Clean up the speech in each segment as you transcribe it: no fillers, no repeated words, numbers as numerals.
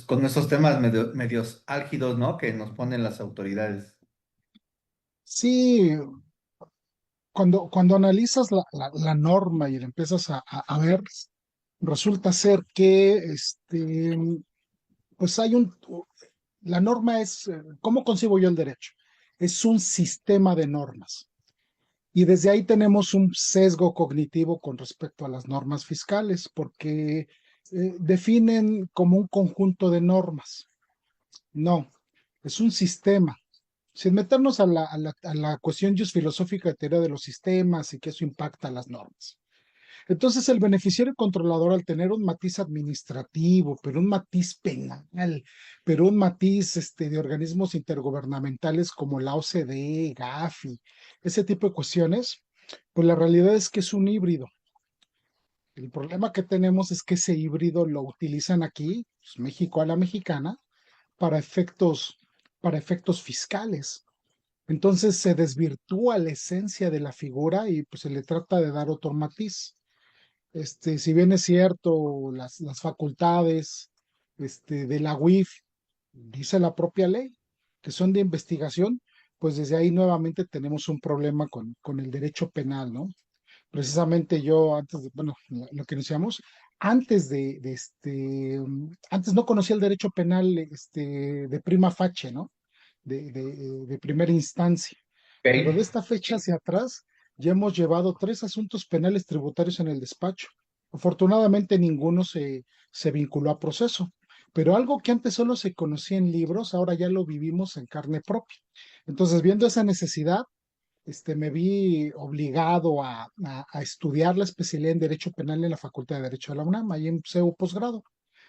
con esos temas medios álgidos, ¿no? Que nos ponen las autoridades. Sí, cuando analizas la norma y la empiezas a ver, resulta ser que pues la norma es, ¿cómo concibo yo el derecho? Es un sistema de normas. Y desde ahí tenemos un sesgo cognitivo con respecto a las normas fiscales, porque definen como un conjunto de normas. No, es un sistema. Sin meternos a la cuestión just filosófica de teoría de los sistemas y que eso impacta las normas. Entonces, el beneficiario controlador, al tener un matiz administrativo, pero un matiz penal, pero un matiz de organismos intergubernamentales como la OCDE, GAFI, ese tipo de cuestiones, pues la realidad es que es un híbrido. El problema que tenemos es que ese híbrido lo utilizan aquí, pues, México a la mexicana, para efectos fiscales. Entonces se desvirtúa la esencia de la figura y pues se le trata de dar otro matiz. Si bien es cierto, las facultades de la UIF, dice la propia ley, que son de investigación, pues desde ahí nuevamente tenemos un problema con el derecho penal, ¿no? Precisamente yo antes bueno, lo que iniciamos, antes no conocía el derecho penal de prima facie, ¿no? De primera instancia. Pero de Ok. esta fecha hacia atrás ya hemos llevado 3 asuntos penales tributarios en el despacho. Afortunadamente ninguno se vinculó a proceso, pero algo que antes solo se conocía en libros, ahora ya lo vivimos en carne propia. Entonces, viendo esa necesidad, me vi obligado a estudiar la especialidad en Derecho Penal en la Facultad de Derecho de la UNAM, ahí en CEU posgrado.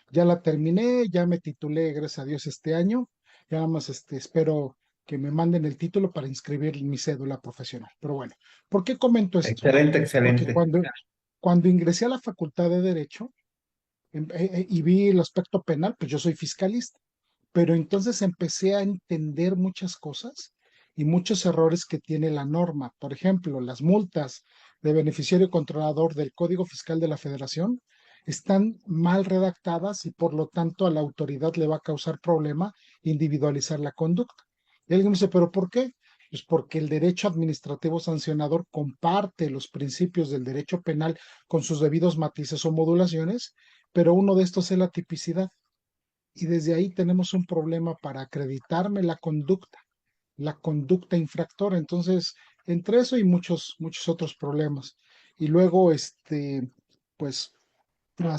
Ya la terminé, ya me titulé, gracias a Dios, este año. Ya nada más espero que me manden el título para inscribir mi cédula profesional. Pero bueno, ¿por qué comento esto? Excelente, Porque excelente. cuando ingresé a la Facultad de Derecho y vi el aspecto penal, pues yo soy fiscalista, pero entonces empecé a entender muchas cosas y muchos errores que tiene la norma. Por ejemplo, las multas de beneficiario controlador del Código Fiscal de la Federación están mal redactadas y por lo tanto a la autoridad le va a causar problema individualizar la conducta. Y alguien me dice, ¿pero por qué? Pues porque el derecho administrativo sancionador comparte los principios del derecho penal con sus debidos matices o modulaciones, pero uno de estos es la tipicidad. Y desde ahí tenemos un problema para acreditarme la conducta infractora. Entonces, entre eso y muchos, muchos otros problemas. Y luego, pues,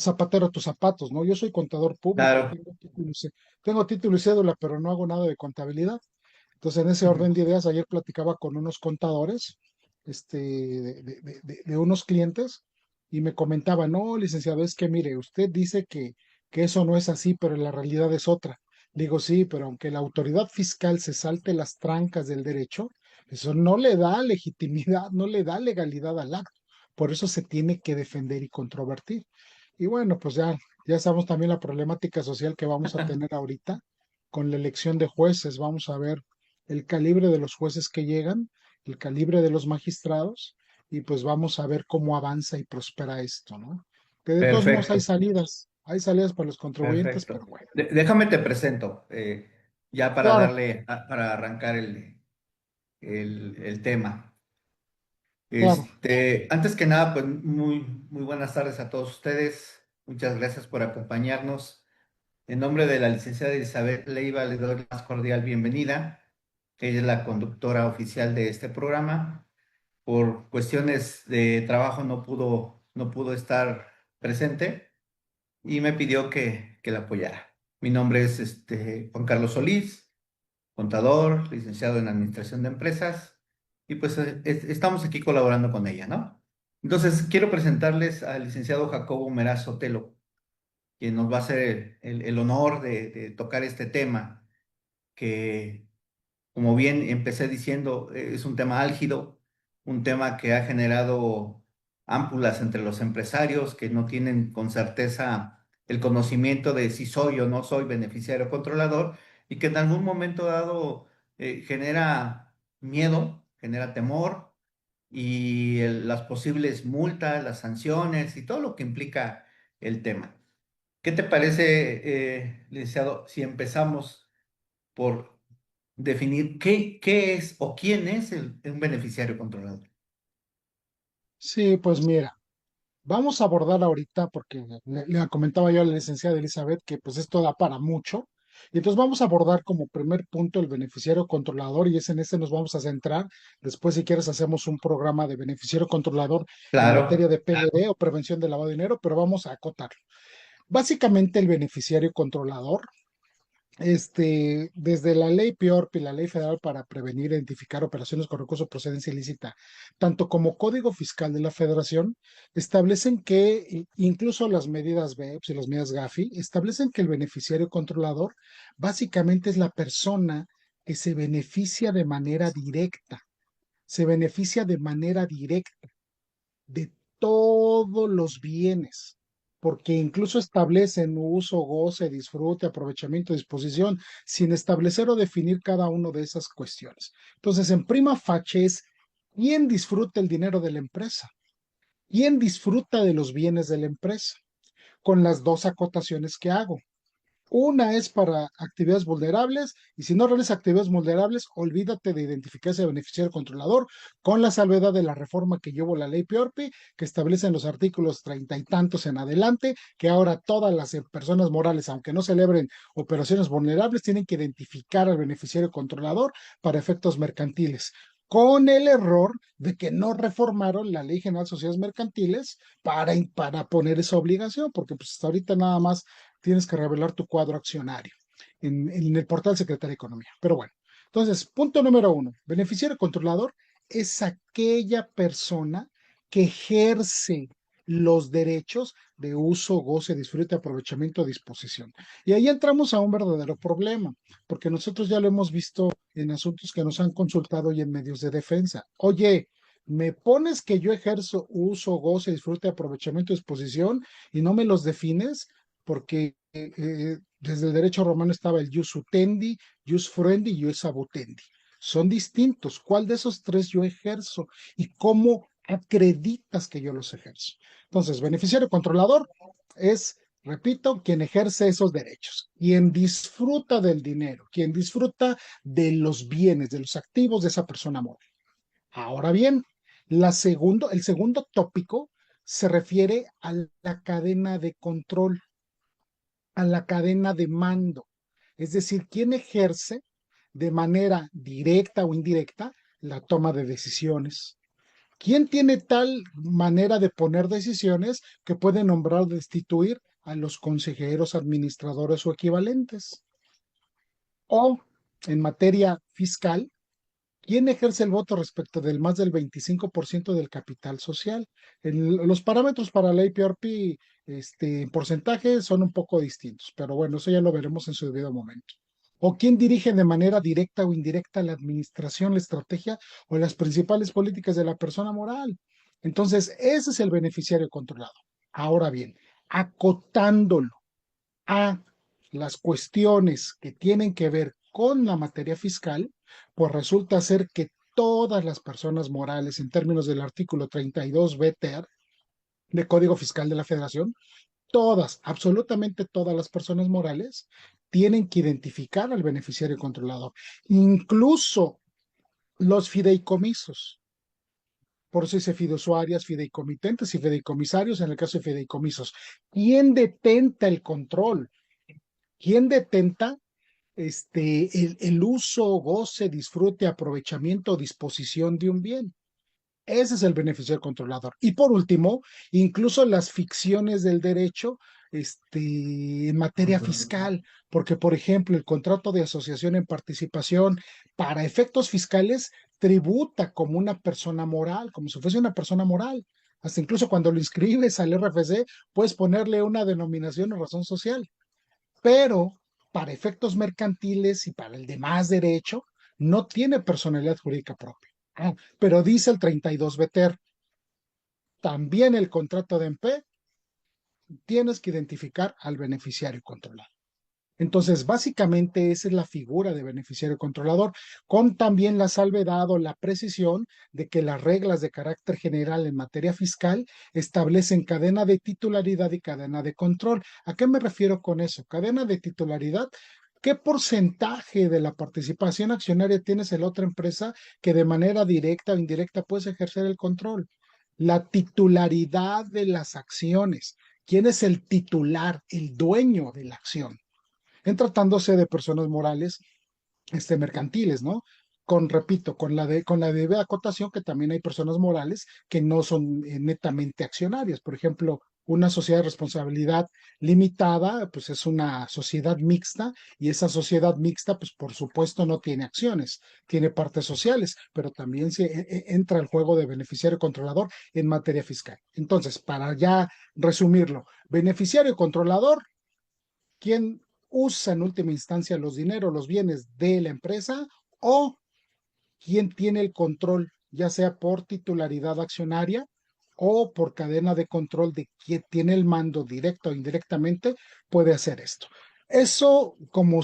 zapatero a tus zapatos, ¿no? Yo soy contador público, Claro. tengo título y cédula, pero no hago nada de contabilidad. Entonces, en ese Ujú. orden de ideas, ayer platicaba con unos contadores, de unos clientes, y me comentaba, no, licenciado, es que mire, usted dice que eso no es así, pero la realidad es otra. Digo, sí, pero aunque la autoridad fiscal se salte las trancas del derecho, eso no le da legitimidad, no le da legalidad al acto. Por eso se tiene que defender y controvertir. Y bueno, pues ya sabemos también la problemática social que vamos a tener ahorita con la elección de jueces. Vamos a ver el calibre de los jueces que llegan, el calibre de los magistrados, y pues vamos a ver cómo avanza y prospera esto, ¿no? Que de todos modos Perfecto, hay salidas para los contribuyentes, pero perfecto. bueno. Déjame te presento, ya para Claro, para arrancar el tema. claro. Antes que nada, pues muy buenas tardes a todos ustedes. Muchas gracias por acompañarnos. En nombre de la licenciada Elizabeth Leiva, le doy la más cordial bienvenida. Ella es la conductora oficial de este programa. Por cuestiones de trabajo no pudo estar presente y me pidió que la apoyara. Mi nombre es Juan Carlos Solís, contador, licenciado en Administración de Empresas, y pues estamos aquí colaborando con ella, ¿no? Entonces, quiero presentarles al licenciado Jacobo Meraz Sotelo, quien nos va a hacer el honor de tocar este tema, que, como bien empecé diciendo, es un tema álgido, un tema que ha generado ámpulas entre los empresarios que no tienen con certeza el conocimiento de si soy o no soy beneficiario controlador y que en algún momento dado genera miedo, genera temor y las posibles multas, las sanciones y todo lo que implica el tema. ¿Qué te parece, licenciado, si empezamos por definir qué es o quién es un beneficiario controlador? Sí, pues mira, vamos a abordar ahorita, porque le comentaba yo a la licenciada Elizabeth que pues esto da para mucho. Y entonces vamos a abordar como primer punto el beneficiario controlador y es en este nos vamos a centrar. Después, si quieres, hacemos un programa de beneficiario controlador en materia Claro, de PLD o prevención de lavado de dinero, pero vamos a acotarlo. Básicamente, el beneficiario controlador desde la ley PIORP y la ley federal para prevenir e identificar operaciones con recursos de procedencia ilícita, tanto como Código Fiscal de la Federación, establecen que incluso las medidas BEPS y las medidas GAFI establecen que el beneficiario controlador básicamente es la persona que se beneficia de manera directa de todos los bienes, porque incluso establecen uso, goce, disfrute, aprovechamiento, disposición, sin establecer o definir cada una de esas cuestiones. Entonces, en prima facie es quién disfruta el dinero de la empresa, quién disfruta de los bienes de la empresa, con las dos acotaciones que hago. Una es para actividades vulnerables y si no realizas actividades vulnerables, olvídate de identificar ese beneficiario controlador con la salvedad de la reforma que llevó la ley PIORPI, que establece en los artículos treinta y tantos en adelante que ahora todas las personas morales, aunque no celebren operaciones vulnerables, tienen que identificar al beneficiario controlador para efectos mercantiles. Con el error de que no reformaron la Ley General de Sociedades Mercantiles para poner esa obligación, porque pues hasta ahorita nada más tienes que revelar tu cuadro accionario en el portal Secretaría de Economía. Pero bueno, entonces, punto número uno, beneficiario controlador es aquella persona que ejerce los derechos de uso, goce, disfrute, aprovechamiento, disposición. Y ahí entramos a un verdadero problema, porque nosotros ya lo hemos visto en asuntos que nos han consultado y en medios de defensa. Oye, me pones que yo ejerzo uso, goce, disfrute, aprovechamiento, disposición y no me los defines, porque desde el derecho romano estaba el jus utendi, jus fruendi y jus abutendi. Son distintos. ¿Cuál de esos tres yo ejerzo? ¿Y cómo acreditas que yo los ejerzo? Entonces, beneficiario controlador es, repito, quien ejerce esos derechos, quien disfruta del dinero, quien disfruta de los bienes, de los activos de esa persona moral. Ahora bien, el segundo tópico se refiere a la cadena de control, a la cadena de mando, es decir, quién ejerce de manera directa o indirecta la toma de decisiones. ¿Quién tiene tal manera de poner decisiones que puede nombrar o destituir a los consejeros, administradores o equivalentes? O en materia fiscal, ¿quién ejerce el voto respecto del más del 25% del capital social? Los parámetros para la APRP, en porcentaje son un poco distintos, pero bueno, eso ya lo veremos en su debido momento. ¿O quién dirige de manera directa o indirecta la administración, la estrategia o las principales políticas de la persona moral? Entonces, ese es el beneficiario controlado. Ahora bien, acotándolo a las cuestiones que tienen que ver con la materia fiscal, pues resulta ser que todas las personas morales, en términos del artículo 32 BTR de Código Fiscal de la Federación, todas, absolutamente todas las personas morales tienen que identificar al beneficiario controlador, incluso los fideicomisos. Por eso dice fideusuarias, fideicomitentes y fideicomisarios en el caso de fideicomisos. ¿Quién detenta el control? ¿Quién detenta el uso, goce, disfrute, aprovechamiento, disposición de un bien? Ese es el beneficiario controlador. Y por último, incluso las ficciones del derecho, en materia fiscal, porque por ejemplo, el contrato de asociación en participación para efectos fiscales tributa como una persona moral, como si fuese una persona moral. Hasta incluso cuando lo inscribes al RFC, puedes ponerle una denominación o razón social, pero para efectos mercantiles y para el demás derecho, no tiene personalidad jurídica propia. Pero dice el 32 BTR, también el contrato de EMPE, tienes que identificar al beneficiario controlado. Entonces, básicamente esa es la figura de beneficiario controlador, con también la salvedad o la precisión de que las reglas de carácter general en materia fiscal establecen cadena de titularidad y cadena de control. ¿A qué me refiero con eso? Cadena de titularidad. ¿Qué porcentaje de la participación accionaria tienes en la otra empresa que de manera directa o indirecta puedes ejercer el control? La titularidad de las acciones. ¿Quién es el titular, el dueño de la acción? En tratándose de personas morales, mercantiles, ¿no? Repito, con la debida acotación que también hay personas morales que no son netamente accionarias. Por ejemplo, una sociedad de responsabilidad limitada, pues es una sociedad mixta y esa sociedad mixta, pues por supuesto no tiene acciones, tiene partes sociales, pero también entra el juego de beneficiario controlador en materia fiscal. Entonces, para ya resumirlo, beneficiario controlador, quién usa en última instancia los dineros, los bienes de la empresa o quién tiene el control, ya sea por titularidad accionaria o por cadena de control de quién tiene el mando directo o indirectamente, puede hacer esto. Eso, como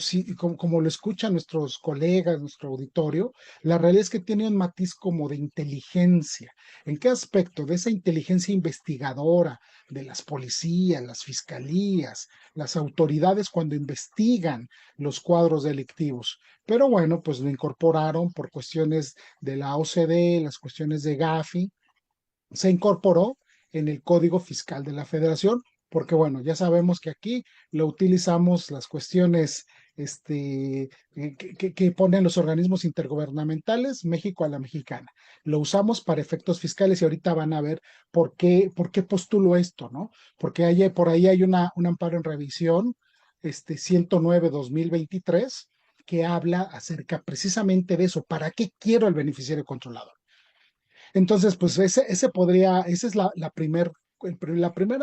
lo escuchan nuestros colegas, nuestro auditorio, la realidad es que tiene un matiz como de inteligencia. ¿En qué aspecto? De esa inteligencia investigadora de las policías, las fiscalías, las autoridades cuando investigan los cuadros delictivos. Pero bueno, pues lo incorporaron por cuestiones de la OCDE, las cuestiones de Gafi, se incorporó en el Código Fiscal de la Federación, porque bueno, ya sabemos que aquí lo utilizamos las cuestiones que ponen los organismos intergubernamentales, México a la mexicana. Lo usamos para efectos fiscales y ahorita van a ver por qué postulo esto, ¿no? Porque por ahí hay un amparo en revisión, 109/2023, que habla acerca precisamente de eso. ¿Para qué quiero el beneficiario controlador? Entonces, pues esa es la primera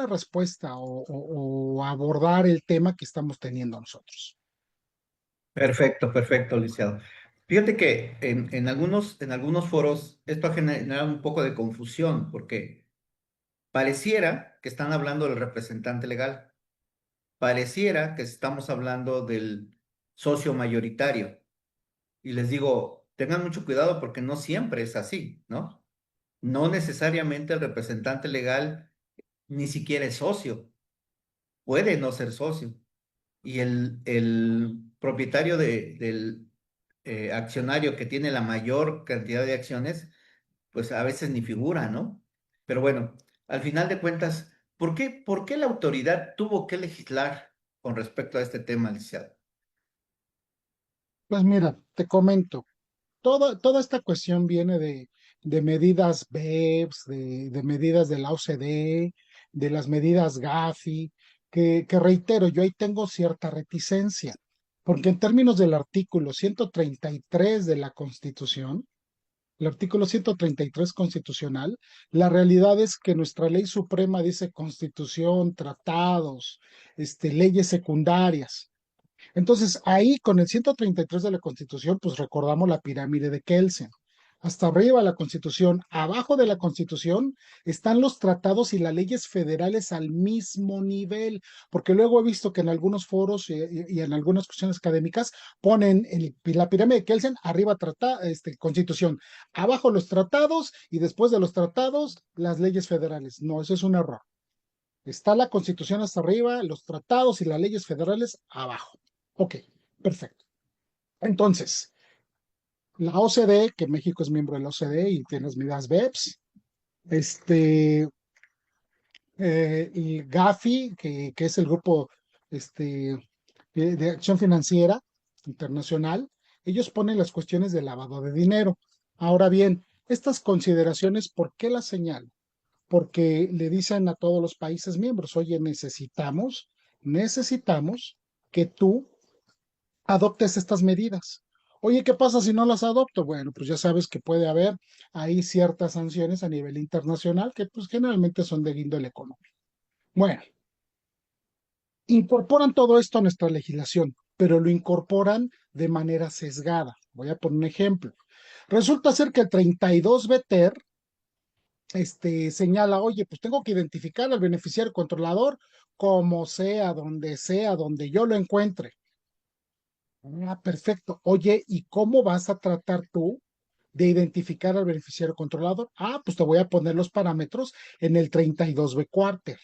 respuesta o abordar el tema que estamos teniendo nosotros. Perfecto, perfecto, licenciado. Fíjate que en algunos foros esto ha generado un poco de confusión porque pareciera que están hablando del representante legal, pareciera que estamos hablando del socio mayoritario. Y les digo, tengan mucho cuidado porque no siempre es así, ¿no? No necesariamente el representante legal ni siquiera es socio, puede no ser socio. Y el propietario del accionario que tiene la mayor cantidad de acciones, pues a veces ni figura, ¿no? Pero bueno, al final de cuentas, ¿por qué la autoridad tuvo que legislar con respecto a este tema, licenciado? Pues mira, te comento, toda esta cuestión viene de medidas BEPS, de medidas de la OCDE, de las medidas Gafi, que reitero, yo ahí tengo cierta reticencia, porque en términos del artículo 133 de la Constitución, el artículo 133 constitucional, la realidad es que nuestra ley suprema dice constitución, tratados, leyes secundarias. Entonces, ahí con el 133 de la Constitución, pues recordamos la pirámide de Kelsen. Hasta arriba la Constitución, abajo de la Constitución están los tratados y las leyes federales al mismo nivel, porque luego he visto que en algunos foros y en algunas cuestiones académicas ponen la pirámide de Kelsen, arriba Constitución, abajo los tratados y después de los tratados las leyes federales. No, eso es un error. Está la Constitución hasta arriba, los tratados y las leyes federales abajo. Ok, perfecto. Entonces, la OCDE, que México es miembro de la OCDE y tiene las medidas BEPS, este, y Gafi, que es el grupo este, de acción financiera internacional, ellos ponen las cuestiones de lavado de dinero. Ahora bien, estas consideraciones, ¿por qué las señalo? Porque le dicen a todos los países miembros, oye, necesitamos que tú adoptes estas medidas. Oye, ¿qué pasa si no las adopto? Bueno, pues ya sabes que puede haber ahí ciertas sanciones a nivel internacional que pues generalmente son de índole económico. Bueno, incorporan todo esto a nuestra legislación, pero lo incorporan de manera sesgada. Voy a poner un ejemplo. Resulta ser que el 32 BTER señala, oye, pues tengo que identificar al beneficiario controlador como sea, donde yo lo encuentre. Ah, perfecto. Oye, ¿y cómo vas a tratar tú de identificar al beneficiario controlador? Ah, pues te voy a poner los parámetros en el 32B cuarter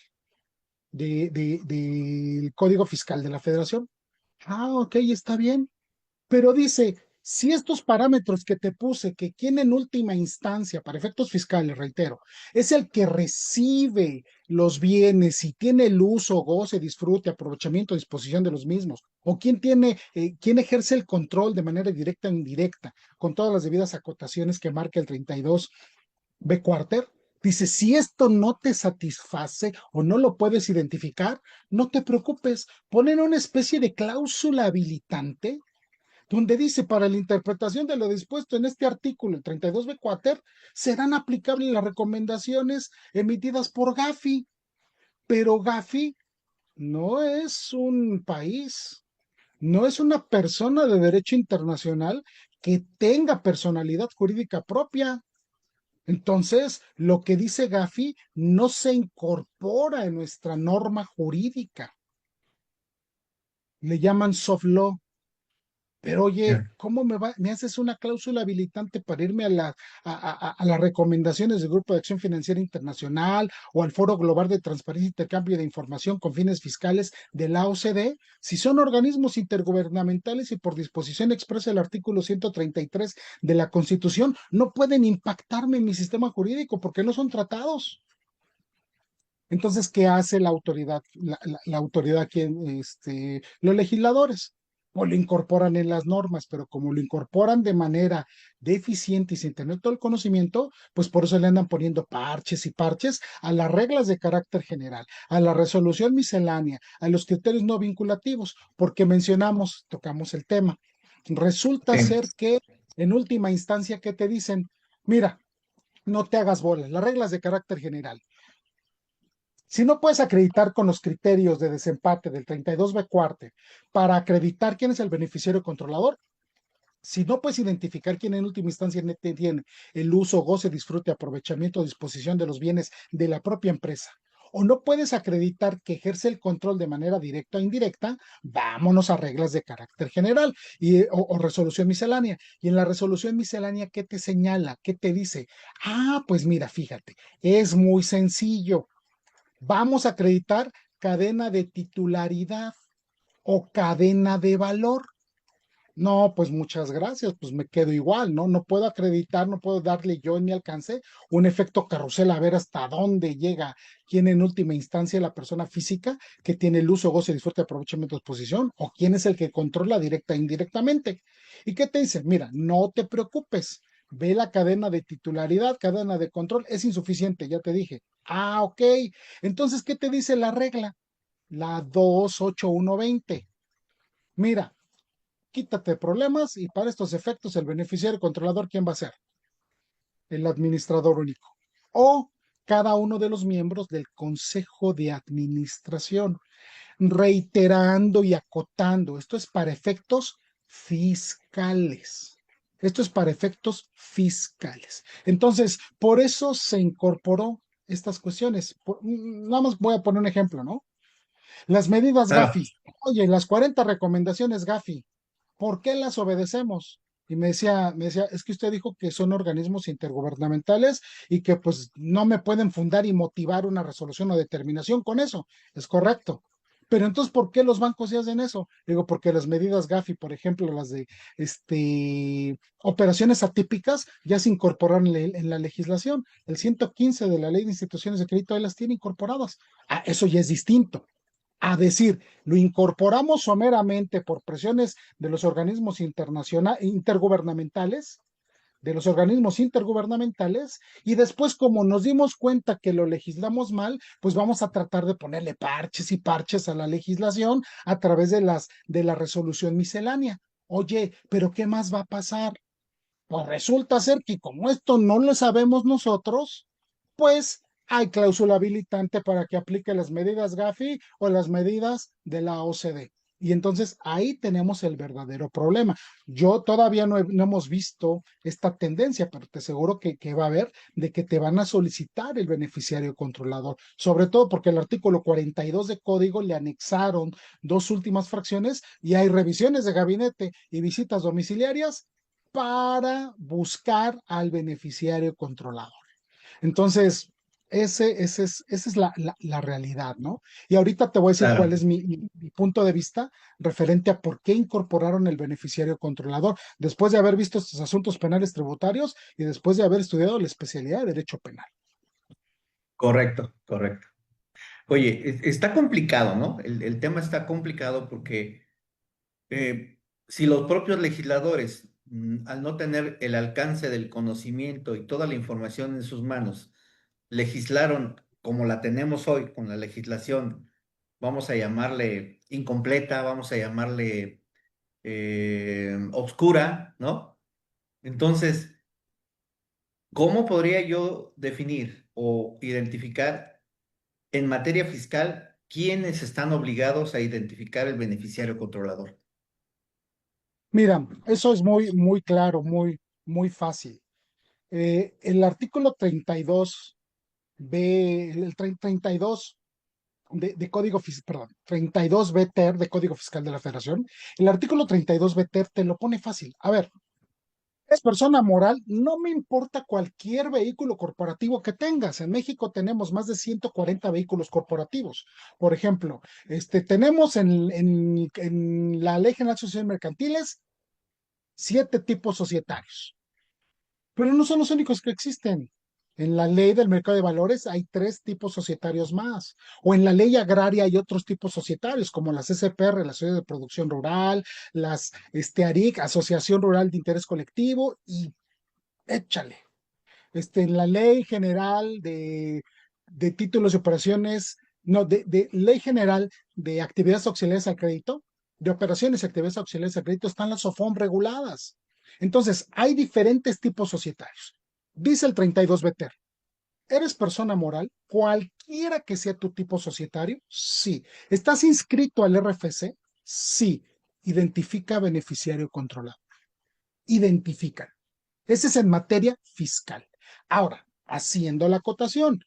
del Código Fiscal de la Federación. Ah, ok, está bien. Pero dice, si estos parámetros que te puse, que quien en última instancia, para efectos fiscales, reitero, es el que recibe los bienes y tiene el uso, goce, disfrute, aprovechamiento, disposición de los mismos, o quien ejerce el control de manera directa o indirecta, con todas las debidas acotaciones que marca el 32B cuarter. Dice, si esto no te satisface o no lo puedes identificar, no te preocupes, ponen una especie de cláusula habilitante donde dice, para la interpretación de lo dispuesto en este artículo, el 32B Quater, serán aplicables las recomendaciones emitidas por Gafi, pero Gafi no es un país, no es una persona de derecho internacional que tenga personalidad jurídica propia. Entonces, lo que dice Gafi no se incorpora en nuestra norma jurídica. Le llaman soft law. Pero oye, ¿cómo me haces una cláusula habilitante para irme a las recomendaciones del Grupo de Acción Financiera Internacional o al Foro Global de Transparencia e Intercambio de Información con fines fiscales de la OCDE? Si son organismos intergubernamentales y por disposición expresa del artículo 133 de la Constitución, no pueden impactarme en mi sistema jurídico porque no son tratados. Entonces, ¿qué hace la autoridad, la autoridad aquí, los legisladores? Pues lo incorporan en las normas, pero como lo incorporan de manera deficiente y sin tener todo el conocimiento, pues por eso le andan poniendo parches y parches a las reglas de carácter general, a la resolución miscelánea, a los criterios no vinculativos, porque tocamos el tema. Resulta Sí, ser que en última instancia, ¿qué te dicen? Mira, no te hagas bolas, las reglas de carácter general. Si no puedes acreditar con los criterios de desempate del 32B cuarte para acreditar quién es el beneficiario controlador, si no puedes identificar quién en última instancia tiene el uso, goce, disfrute, aprovechamiento o disposición de los bienes de la propia empresa, o no puedes acreditar que ejerce el control de manera directa o indirecta, vámonos a reglas de carácter general o resolución miscelánea. Y en la resolución miscelánea, ¿qué te señala? ¿Qué te dice? Ah, pues mira, fíjate, es muy sencillo. Vamos a acreditar cadena de titularidad o cadena de valor. No, pues muchas gracias, pues me quedo igual, ¿no? No puedo acreditar, no puedo darle yo en mi alcance un efecto carrusel a ver hasta dónde llega, quién en última instancia la persona física que tiene el uso, goce, disfrute, aprovechamiento, exposición, o quién es el que controla directa e indirectamente. ¿Y qué te dice? Mira, no te preocupes, ve la cadena de titularidad, cadena de control, es insuficiente, ya te dije. Ah, ok. Entonces, ¿qué te dice la regla? La 28120. Mira, quítate problemas y para estos efectos el beneficiario controlador, ¿quién va a ser? El administrador único o cada uno de los miembros del Consejo de Administración, reiterando y acotando. Esto es para efectos fiscales. Esto es para efectos fiscales. Entonces, por eso se incorporó estas cuestiones. Nada más voy a poner un ejemplo, ¿no? Las medidas claro. Gafi. Oye, las 40 recomendaciones Gafi, ¿por qué las obedecemos? Y me decía, es que usted dijo que son organismos intergubernamentales y que pues no me pueden fundar y motivar una resolución o determinación con eso. Es correcto. Pero entonces, ¿por qué los bancos sí hacen eso? Digo, porque las medidas Gafi, por ejemplo, las de operaciones atípicas, ya se incorporaron en la legislación. El 115 de la Ley de Instituciones de Crédito ahí las tiene incorporadas. Ah, eso ya es distinto a decir, lo incorporamos someramente por presiones de los organismos intergubernamentales, y después como nos dimos cuenta que lo legislamos mal, pues vamos a tratar de ponerle parches y parches a la legislación a través de la resolución miscelánea. Oye, pero ¿qué más va a pasar? Pues resulta ser que como esto no lo sabemos nosotros, pues hay cláusula habilitante para que aplique las medidas Gafi o las medidas de la OCDE. Y entonces ahí tenemos el verdadero problema. Yo todavía no hemos visto esta tendencia, pero te aseguro que va a haber de que te van a solicitar el beneficiario controlador, sobre todo porque el artículo 42 de código le anexaron dos últimas fracciones y hay revisiones de gabinete y visitas domiciliarias para buscar al beneficiario controlador. Entonces, esa es la realidad, ¿no? Y ahorita te voy a decir cuál Claro, es mi punto de vista referente a por qué incorporaron el beneficiario controlador, después de haber visto estos asuntos penales tributarios y después de haber estudiado la especialidad de Derecho Penal. correcto, correcto. Oye, está complicado, ¿no? El tema está complicado porque si los propios legisladores, al no tener el alcance del conocimiento y toda la información en sus manos, legislaron como la tenemos hoy con la legislación, vamos a llamarle incompleta, vamos a llamarle obscura, ¿no? Entonces, ¿cómo podría yo definir o identificar en materia fiscal quiénes están obligados a identificar el beneficiario controlador? Mira, eso es muy claro, muy fácil. El artículo 32B, el 32 de Código Fiscal, perdón, 32 BTER de Código Fiscal de la Federación, el artículo 32 BTER te lo pone fácil. A ver, es persona moral, no me importa cualquier vehículo corporativo que tengas. En México tenemos más de 140 vehículos corporativos. Por ejemplo, tenemos en la Ley General de Sociedades Mercantiles 7 tipos societarios. Pero no son los únicos que existen. En la ley del mercado de valores hay 3 tipos societarios más. O en la ley agraria hay otros tipos societarios, como las SPR, las Sociedades de Producción Rural, las ARIC, Asociación Rural de Interés Colectivo, y échale. En la ley general de títulos y operaciones, no, de ley general de actividades auxiliares al crédito, de operaciones y actividades auxiliares al crédito, están las SOFOM reguladas. Entonces, hay diferentes tipos societarios. Dice el 32 BTER, ¿eres persona moral? Cualquiera que sea tu tipo societario, sí. ¿Estás inscrito al RFC? Sí. Identifica beneficiario controlado. Identifica. Ese es en materia fiscal. Ahora, haciendo la acotación.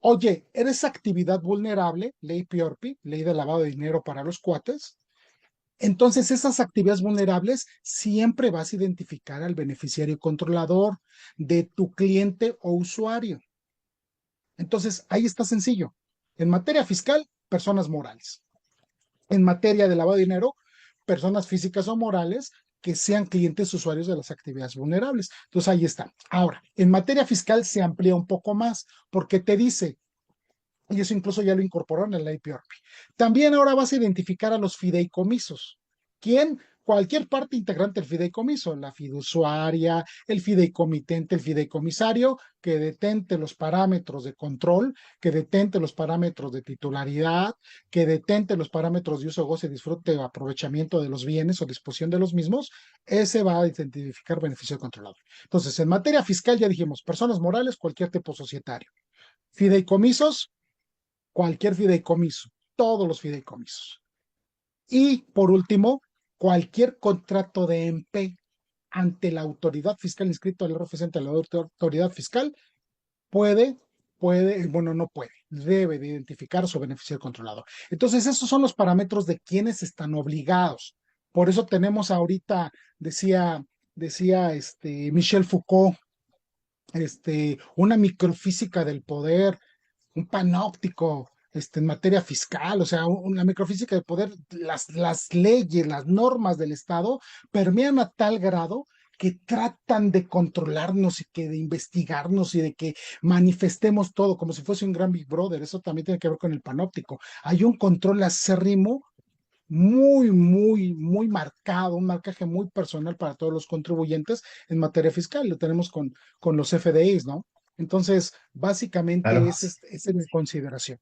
Oye, ¿eres actividad vulnerable? Ley PIORPI, ley de lavado de dinero para los cuates. Entonces, esas actividades vulnerables siempre vas a identificar al beneficiario controlador de tu cliente o usuario. Entonces, ahí está sencillo. En materia fiscal, personas morales. En materia de lavado de dinero, personas físicas o morales que sean clientes usuarios de las actividades vulnerables. Entonces, ahí está. Ahora, en materia fiscal se amplía un poco más porque te dice, y eso incluso ya lo incorporaron en la IPRP. También ahora vas a identificar a los fideicomisos. ¿Quién? Cualquier parte integrante del fideicomiso, la fiduciaria, el fideicomitente, el fideicomisario, que detente los parámetros de control, que detente los parámetros de titularidad, que detente los parámetros de uso, goce, disfrute o aprovechamiento de los bienes o disposición de los mismos, ese va a identificar beneficio controlador. Entonces, en materia fiscal ya dijimos, personas morales, cualquier tipo societario. Fideicomisos, cualquier fideicomiso, todos los fideicomisos. Y por último, cualquier contrato de MP ante la autoridad fiscal inscrito al RFC ante la autoridad fiscal puede, bueno, no puede, debe de identificar a su beneficiario controlador. Entonces, esos son los parámetros de quienes están obligados. Por eso tenemos ahorita, decía Michel Foucault, una microfísica del poder, un panóptico en materia fiscal, o sea, una microfísica del poder, las leyes, las normas del Estado permean a tal grado que tratan de controlarnos y que de investigarnos y de que manifestemos todo como si fuese un gran Big Brother. Eso también tiene que ver con el panóptico. Hay un control acérrimo muy marcado, un marcaje muy personal para todos los contribuyentes en materia fiscal. Lo tenemos con los FDIs, ¿no? Entonces, básicamente Claro. esa es mi consideración.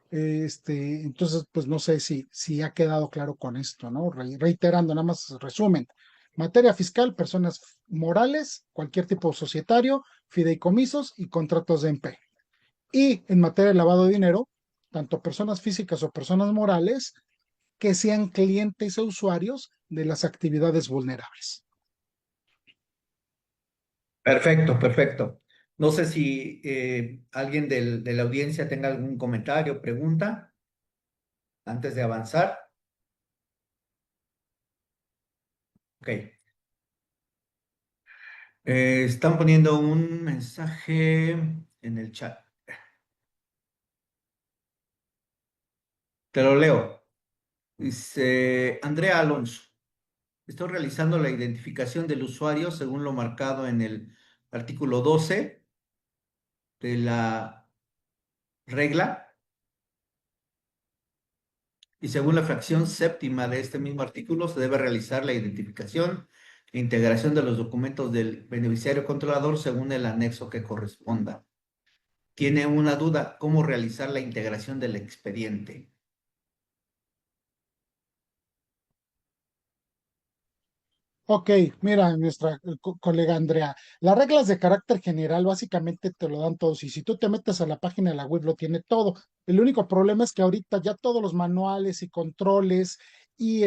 Entonces, pues no sé si ha quedado claro con esto, ¿no? Reiterando, nada más resumen. Materia fiscal, personas morales, cualquier tipo societario, fideicomisos y contratos de MP. Y en materia de lavado de dinero, tanto personas físicas o personas morales, que sean clientes o usuarios de las actividades vulnerables. Perfecto, perfecto. No sé si alguien de la audiencia tenga algún comentario, pregunta antes de avanzar. Ok. Están poniendo un mensaje en el chat. Te lo leo. Dice Andrea Alonso. Estoy realizando la identificación del usuario según lo marcado en el artículo 12 de la regla y según la fracción séptima de este mismo artículo se debe realizar la identificación e integración de los documentos del beneficiario controlador según el anexo que corresponda. Tiene una duda, ¿cómo realizar la integración del expediente? Ok, mira, nuestra colega Andrea, las reglas de carácter general básicamente te lo dan todos y si tú te metes a la página de la web lo tiene todo. El único problema es que ahorita ya todos los manuales y controles y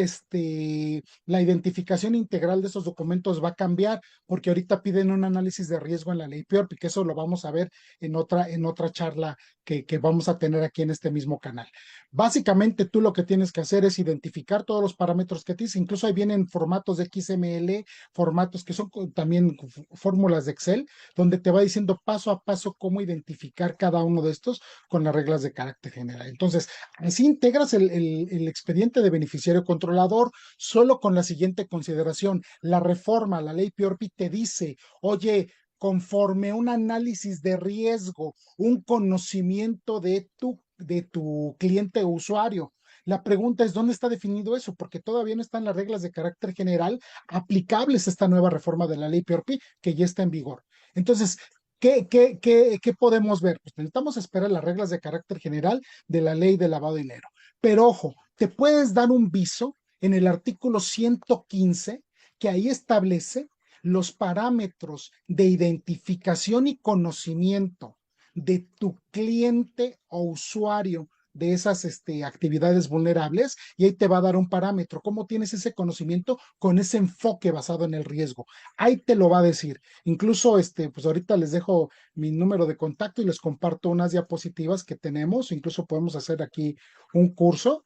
la identificación integral de esos documentos va a cambiar porque ahorita piden un análisis de riesgo en la ley PIORP y que eso lo vamos a ver en otra charla que vamos a tener aquí en este mismo canal. Básicamente tú lo que tienes que hacer es identificar todos los parámetros que tienes, incluso ahí vienen formatos de XML, formatos que son también fórmulas de Excel, donde te va diciendo paso a paso cómo identificar cada uno de estos con las reglas de carácter general. Entonces, así integras el expediente de beneficiario controlador solo con la siguiente consideración. La reforma, la ley PIORPI te dice, oye, conforme un análisis de riesgo, un conocimiento de tu cliente o usuario. La pregunta es, ¿dónde está definido eso? Porque todavía no están las reglas de carácter general aplicables a esta nueva reforma de la ley PRP que ya está en vigor. Entonces, ¿qué podemos ver? Pues necesitamos esperar las reglas de carácter general de la ley de lavado de dinero. Pero ojo, te puedes dar un viso en el artículo 115 que ahí establece los parámetros de identificación y conocimiento de tu cliente o usuario de esas actividades vulnerables y ahí te va a dar un parámetro. ¿Cómo tienes ese conocimiento con ese enfoque basado en el riesgo? Ahí te lo va a decir. Incluso, pues ahorita les dejo mi número de contacto y les comparto unas diapositivas que tenemos. Incluso podemos hacer aquí un curso,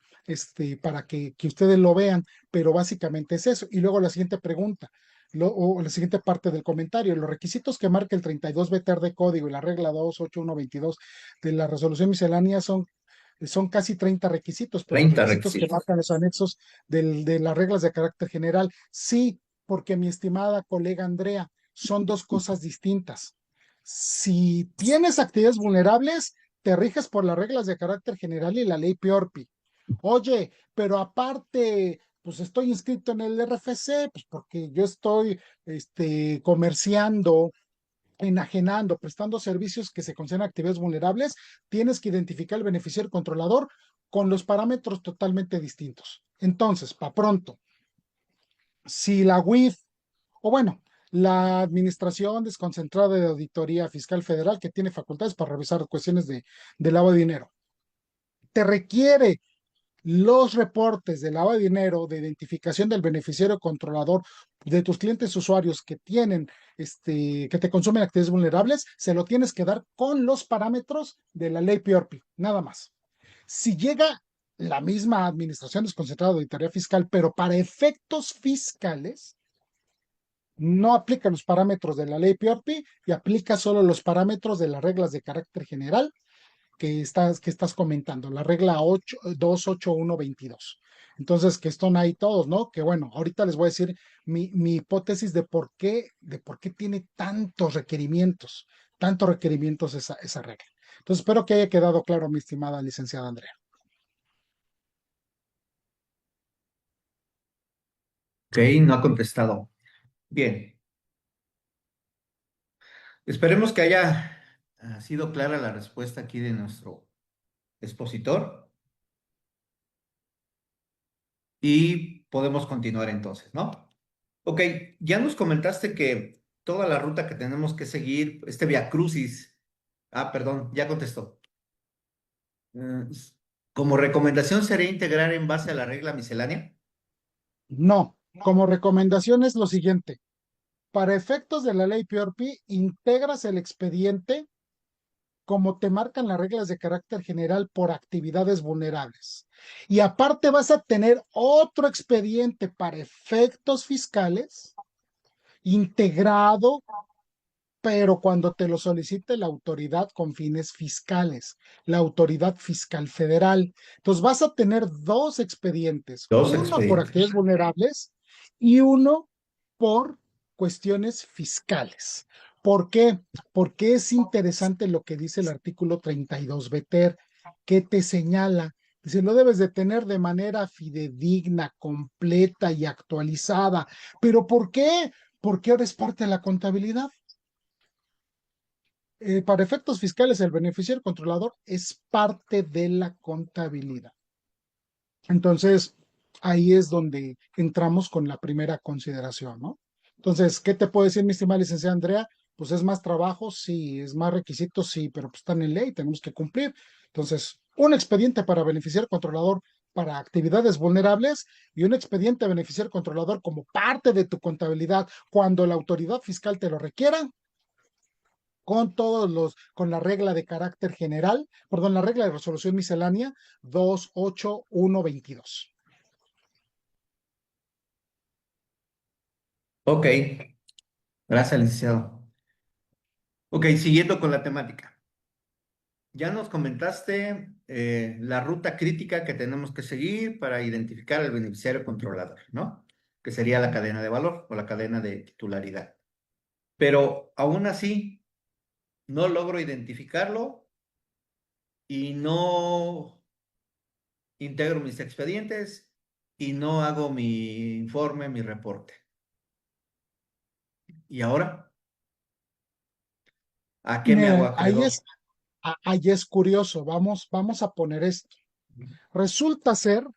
para que ustedes lo vean, pero básicamente es eso. Y luego la siguiente pregunta o la siguiente parte del comentario, los requisitos que marca el 32 BTR de código y la regla 28122 de la resolución miscelánea son casi 30 requisitos, pero los 30 requisitos que requisitos. marcan los anexos de las reglas de carácter general, sí, porque mi estimada colega Andrea, son dos cosas distintas. Si tienes actividades vulnerables, te riges por las reglas de carácter general y la ley PIORPI. Oye, pero aparte, pues estoy inscrito en el RFC, pues porque yo estoy comerciando, enajenando, prestando servicios que se consideran actividades vulnerables, tienes que identificar el beneficiario controlador con los parámetros totalmente distintos. Entonces, para pronto, si la UIF, o bueno, la Administración Desconcentrada de Auditoría Fiscal Federal, que tiene facultades para revisar cuestiones de lavado de dinero, te requiere los reportes de lavado de dinero, de identificación del beneficiario controlador de tus clientes usuarios que tienen, que te consumen actividades vulnerables, se lo tienes que dar con los parámetros de la ley PIORPI, nada más. Si llega la misma administración desconcentrada de auditoría fiscal, pero para efectos fiscales, no aplica los parámetros de la ley PIORPI y aplica solo los parámetros de las reglas de carácter general que estás comentando, la regla 28122. Entonces, que están ahí todos, ¿no? Que bueno, ahorita les voy a decir mi hipótesis de por qué tiene tantos requerimientos esa regla. Entonces, espero que haya quedado claro, mi estimada licenciada Andrea. Ok, no ha contestado. Bien, esperemos que haya sido clara la respuesta aquí de nuestro expositor y podemos continuar entonces, ¿no? Ok, ya nos comentaste que toda la ruta que tenemos que seguir, este Via Crucis, perdón, ya contestó. Como recomendación sería integrar en base a la regla miscelánea. No, como recomendación es lo siguiente. Para efectos de la ley PRP, integras el expediente como te marcan las reglas de carácter general por actividades vulnerables. Y aparte vas a tener otro expediente para efectos fiscales integrado, pero cuando te lo solicite la autoridad con fines fiscales, la autoridad fiscal federal. Entonces vas a tener dos expedientes, Dos uno por expedientes. actividades vulnerables y uno por cuestiones fiscales. ¿Por qué? Porque es interesante lo que dice el artículo 32 BTER, que te señala, dice, lo debes de tener de manera fidedigna, completa y actualizada. ¿Pero por qué? Porque ahora es parte de la contabilidad. Para efectos fiscales, el beneficiario controlador es parte de la contabilidad. Entonces, ahí es donde entramos con la primera consideración, ¿no? Entonces, ¿qué te puedo decir, mi estimada licenciada Andrea? Pues es más trabajo, sí, es más requisitos, sí, pero pues están en ley, tenemos que cumplir. Entonces, un expediente para beneficiario controlador para actividades vulnerables y un expediente beneficiario controlador como parte de tu contabilidad cuando la autoridad fiscal te lo requiera, con la regla de carácter general, perdón, la regla de resolución miscelánea 28122. Ok, gracias, licenciado. Ok, siguiendo con la temática. Ya nos comentaste la ruta crítica que tenemos que seguir para identificar al beneficiario controlador, ¿no? Que sería la cadena de valor o la cadena de titularidad. Pero aún así, no logro identificarlo y no integro mis expedientes y no hago mi informe, mi reporte. ¿Y ahora? ¿A qué me hago Mira, acreedor? ahí es curioso, vamos a poner esto. Resulta ser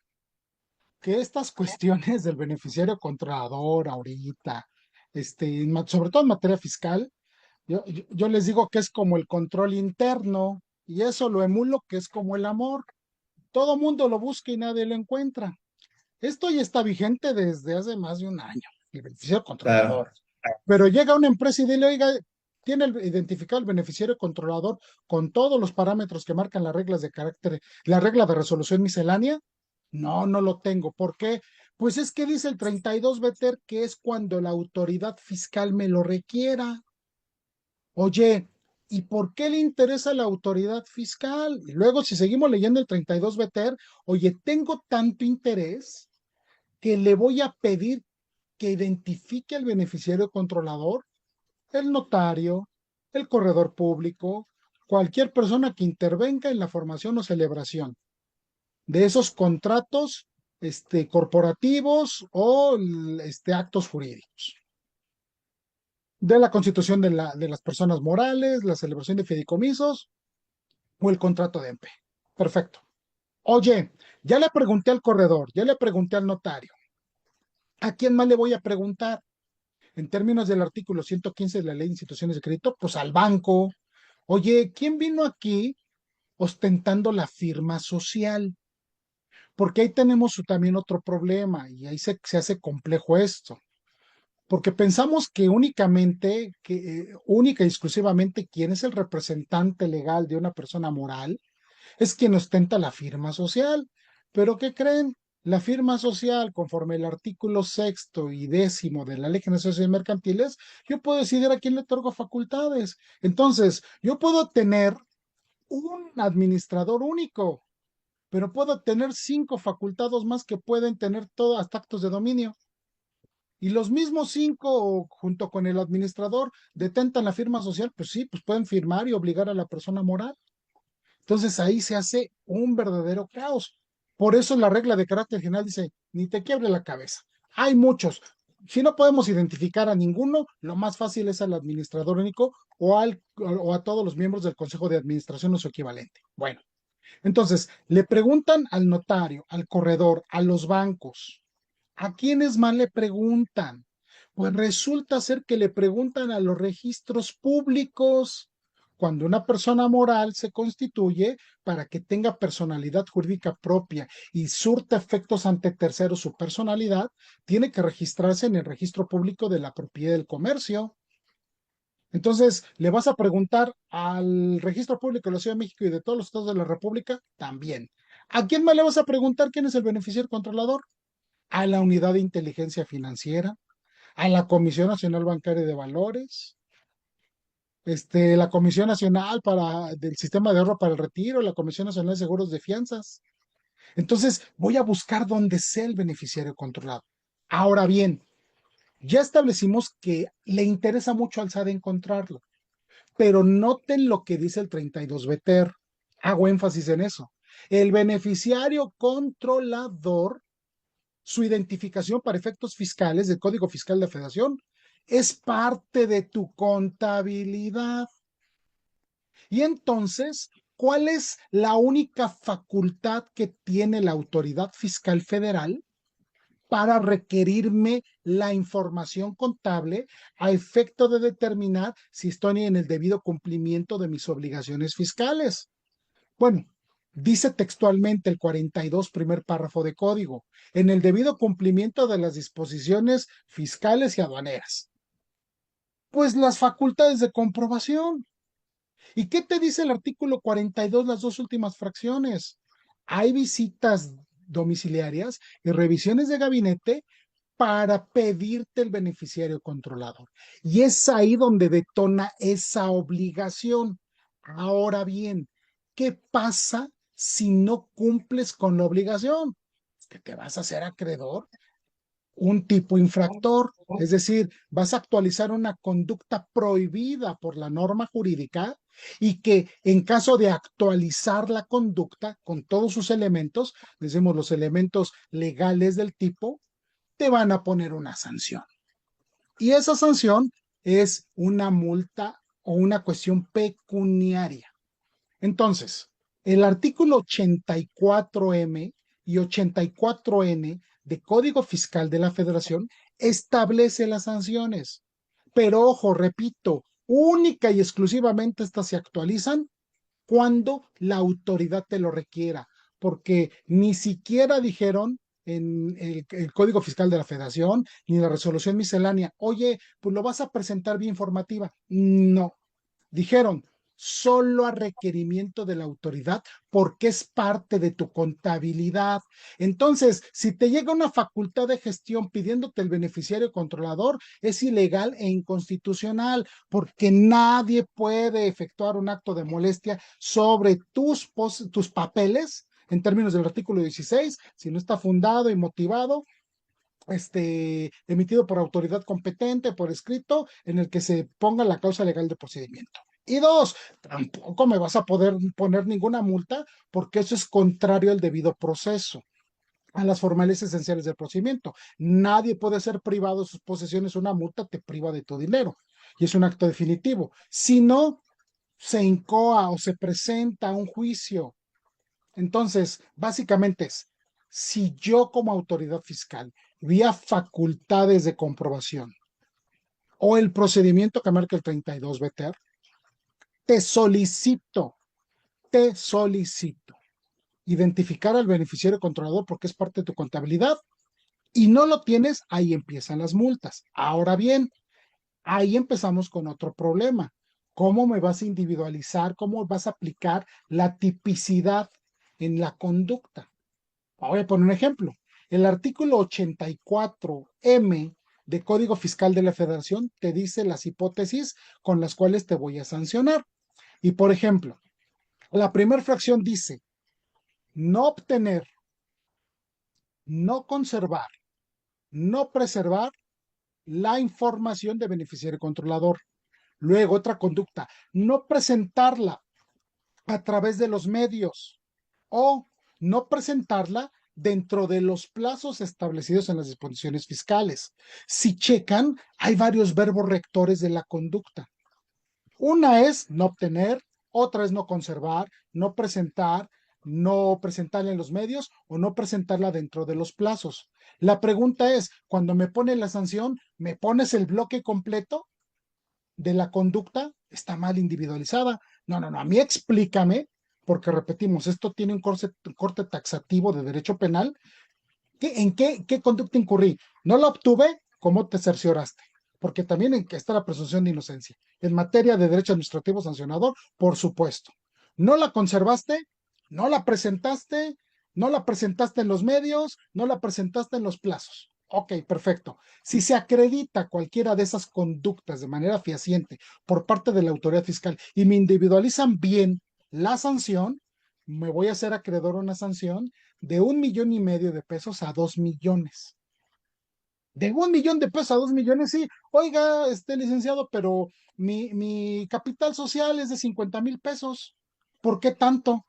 que estas cuestiones del beneficiario controlador ahorita, sobre todo en materia fiscal, yo les digo que es como el control interno y eso lo emulo que es como el amor. Todo mundo lo busca y nadie lo encuentra. Esto ya está vigente desde hace más de un año, el beneficiario Claro, controlador. Pero llega una empresa y dile, oiga, tiene identificado el beneficiario controlador con todos los parámetros que marcan las reglas de carácter, la regla de resolución miscelánea. No, no lo tengo. ¿Por qué? Pues es que dice el 32 BTER que es cuando la autoridad fiscal me lo requiera. Oye, ¿y por qué le interesa a la autoridad fiscal? Y luego, si seguimos leyendo el 32 BTER, oye, tengo tanto interés que le voy a pedir que identifique al beneficiario controlador, el notario, el corredor público, cualquier persona que intervenga en la formación o celebración de esos contratos corporativos o actos jurídicos, de la constitución de las personas morales, la celebración de fideicomisos o el contrato de EMPE. Perfecto. Oye, ya le pregunté al corredor, ya le pregunté al notario. ¿A quién más le voy a preguntar? En términos del artículo 115 de la Ley de Instituciones de Crédito, pues al banco. Oye, ¿quién vino aquí ostentando la firma social? Porque ahí tenemos también otro problema y ahí se hace complejo esto. Porque pensamos que única y exclusivamente quien es el representante legal de una persona moral es quien ostenta la firma social. Pero ¿qué creen? La firma social, conforme el artículo sexto y décimo de la Ley General de Sociedades Mercantiles, yo puedo decidir a quién le otorgo facultades. Entonces, yo puedo tener un administrador único, pero puedo tener 5 facultados más que pueden tener todos hasta actos de dominio. Y los mismos 5, junto con el administrador, detentan la firma social, pues sí, pues pueden firmar y obligar a la persona moral. Entonces ahí se hace un verdadero caos. Por eso la regla de carácter general dice, ni te quiebre la cabeza. Hay muchos. Si no podemos identificar a ninguno, lo más fácil es al administrador único o a todos los miembros del Consejo de Administración o su equivalente. Bueno, entonces le preguntan al notario, al corredor, a los bancos. ¿A quiénes más le preguntan? Pues resulta ser que le preguntan a los registros públicos. Cuando una persona moral se constituye para que tenga personalidad jurídica propia y surta efectos ante terceros su personalidad, tiene que registrarse en el registro público de la propiedad del comercio. Entonces, le vas a preguntar al registro público de la Ciudad de México y de todos los estados de la República también. ¿A quién más le vas a preguntar quién es el beneficiario controlador? A la Unidad de Inteligencia Financiera, a la Comisión Nacional Bancaria de Valores, la Comisión Nacional del Sistema de Ahorro para el Retiro, la Comisión Nacional de Seguros de Fianzas. Entonces, voy a buscar donde sea el beneficiario controlado. Ahora bien, ya establecimos que le interesa mucho al SAT encontrarlo, pero noten lo que dice el 32 BTR. Hago énfasis en eso. El beneficiario controlador, su identificación para efectos fiscales del Código Fiscal de la Federación, es parte de tu contabilidad. Y entonces, ¿cuál es la única facultad que tiene la autoridad fiscal federal para requerirme la información contable a efecto de determinar si estoy en el debido cumplimiento de mis obligaciones fiscales? Bueno, dice textualmente el 42, primer párrafo de código, en el debido cumplimiento de las disposiciones fiscales y aduaneras. Pues las facultades de comprobación. ¿Y qué te dice el artículo 42, las dos últimas fracciones? Hay visitas domiciliarias y revisiones de gabinete para pedirte el beneficiario controlador. Y es ahí donde detona esa obligación. Ahora bien, ¿qué pasa si no cumples con la obligación? Que te vas a hacer acreedor un tipo infractor, es decir, vas a actualizar una conducta prohibida por la norma jurídica y que en caso de actualizar la conducta con todos sus elementos, decimos los elementos legales del tipo, te van a poner una sanción. Y esa sanción es una multa o una cuestión pecuniaria. Entonces, el artículo 84M y 84N de Código Fiscal de la Federación establece las sanciones. Pero ojo, repito, única y exclusivamente estas se actualizan cuando la autoridad te lo requiera, porque ni siquiera dijeron en el Código Fiscal de la Federación ni en la resolución miscelánea, oye, pues lo vas a presentar vía informativa. No, dijeron solo a requerimiento de la autoridad porque es parte de tu contabilidad. Entonces, si te llega una facultad de gestión pidiéndote el beneficiario controlador, es ilegal e inconstitucional porque nadie puede efectuar un acto de molestia sobre tus papeles en términos del artículo 16, si no está fundado y motivado, emitido por autoridad competente, por escrito, en el que se ponga la causa legal de procedimiento. Y dos, tampoco me vas a poder poner ninguna multa porque eso es contrario al debido proceso, a las formalidades esenciales del procedimiento. Nadie puede ser privado de sus posesiones. Una multa te priva de tu dinero y es un acto definitivo. Si no, se incoa o se presenta a un juicio. Entonces, básicamente es, si yo como autoridad fiscal, vía facultades de comprobación o el procedimiento que marca el 32 BTR, te solicito, te solicito identificar al beneficiario controlador porque es parte de tu contabilidad y no lo tienes, ahí empiezan las multas. Ahora bien, ahí empezamos con otro problema. ¿Cómo me vas a individualizar? ¿Cómo vas a aplicar la tipicidad en la conducta? Voy a poner un ejemplo. El artículo 84M de Código Fiscal de la Federación te dice las hipótesis con las cuales te voy a sancionar. Y por ejemplo, la primera fracción dice no obtener, no conservar, no preservar la información de beneficiario controlador. Luego, otra conducta, no presentarla a través de los medios o no presentarla dentro de los plazos establecidos en las disposiciones fiscales. Si checan, hay varios verbos rectores de la conducta. Una es no obtener, otra es no conservar, no presentar, no presentarla en los medios o no presentarla dentro de los plazos. La pregunta es, cuando me pone la sanción, ¿me pones el bloque completo? de la conducta está mal individualizada. No, no, no, a mí explícame, porque repetimos, esto tiene un corte taxativo de derecho penal. ¿En qué conducta incurrí? ¿No la obtuve? ¿Cómo te cercioraste? Porque también en que está la presunción de inocencia. En materia de derecho administrativo sancionador, por supuesto. ¿No la conservaste? ¿No la presentaste? ¿No la presentaste en los medios? ¿No la presentaste en los plazos? Ok, perfecto. Si se acredita cualquiera de esas conductas de manera fehaciente por parte de la autoridad fiscal y me individualizan bien la sanción, me voy a hacer acreedor a una sanción de 1,5 millones a 2 millones. De 1 millón de pesos a 2 millones, sí. Oiga, licenciado, pero mi capital social es de 50,000 pesos. ¿Por qué tanto?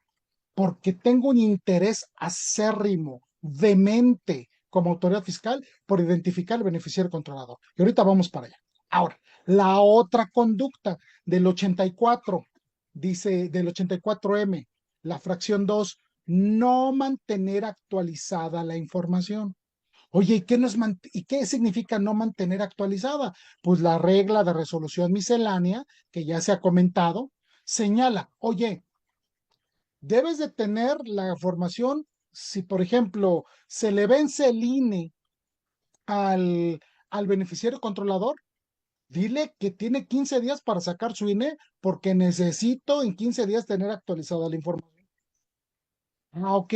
Porque tengo un interés acérrimo, vehemente, como autoridad fiscal, por identificar el beneficiario controlador. Y ahorita vamos para allá. Ahora, la otra conducta del 84, dice del 84M, la fracción 2, no mantener actualizada la información. Oye, ¿y qué significa no mantener actualizada? Pues la regla de resolución miscelánea, que ya se ha comentado, señala, oye, debes de tener la formación, si por ejemplo se le vence el INE al beneficiario controlador, dile que tiene 15 días para sacar su INE porque necesito en 15 días tener actualizada la información. Ah, ok.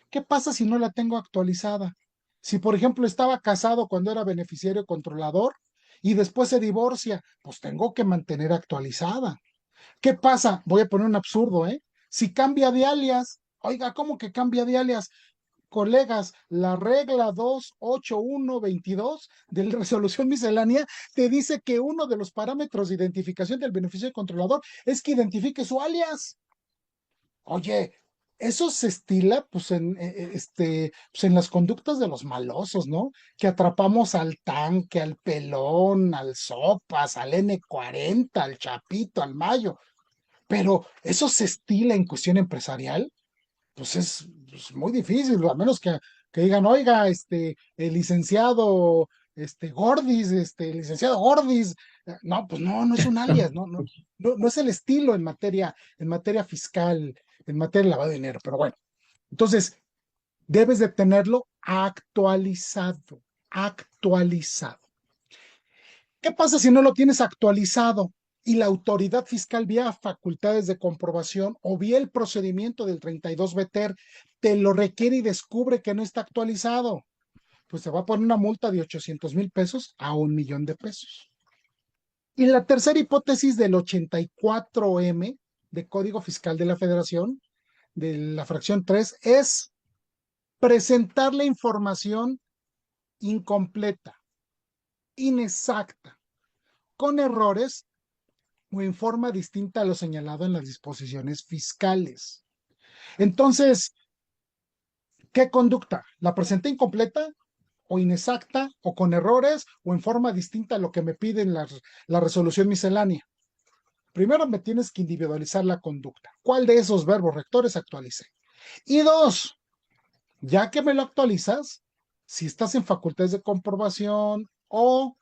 ¿Qué pasa si no la tengo actualizada? Si, por ejemplo, estaba casado cuando era beneficiario controlador y después se divorcia, pues tengo que mantener actualizada. ¿Qué pasa? Voy a poner un absurdo, ¿eh? Si cambia de alias, oiga, ¿cómo que cambia de alias? Colegas, la regla 28122 de la resolución miscelánea te dice que uno de los parámetros de identificación del beneficiario controlador es que identifique su alias. Oye, eso se estila pues pues en las conductas de los malosos, ¿no? Que atrapamos al tanque, al pelón, al sopas, al N40, al chapito, al mayo, pero eso se estila en cuestión empresarial, pues es pues, muy difícil, a menos que digan, oiga, el licenciado, Gordis, licenciado Gordis, no, pues no, no es un alias, no, no, no, no es el estilo en materia fiscal, en materia de lavado de dinero, pero bueno, entonces debes de tenerlo actualizado, actualizado. ¿Qué pasa si no lo tienes actualizado y la autoridad fiscal vía facultades de comprobación o vía el procedimiento del 32 BTER te lo requiere y descubre que no está actualizado? Pues te va a poner una multa de 800,000 pesos a 1 millón de pesos. Y la tercera hipótesis del 84M de Código Fiscal de la Federación, de la fracción 3, es presentar la información incompleta, inexacta, con errores o en forma distinta a lo señalado en las disposiciones fiscales. Entonces, ¿qué conducta? ¿La presenté incompleta o inexacta o con errores o en forma distinta a lo que me piden la resolución miscelánea? Primero me tienes que individualizar la conducta. ¿Cuál de esos verbos rectores actualicé? Y dos, ya que me lo actualizas, si estás en facultades de comprobación o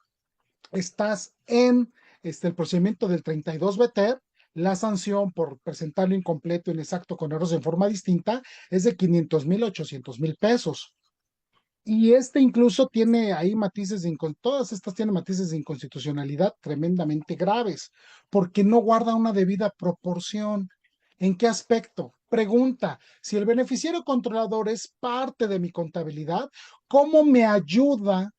estás en el procedimiento del 32 BTER, la sanción por presentarlo incompleto, inexacto, con errores en forma distinta, es de 500,000 a 800,000 pesos. Y incluso tiene ahí matices todas estas tienen matices de inconstitucionalidad tremendamente graves, porque no guarda una debida proporción. ¿En qué aspecto? Pregunta, si el beneficiario controlador es parte de mi contabilidad, ¿cómo me ayuda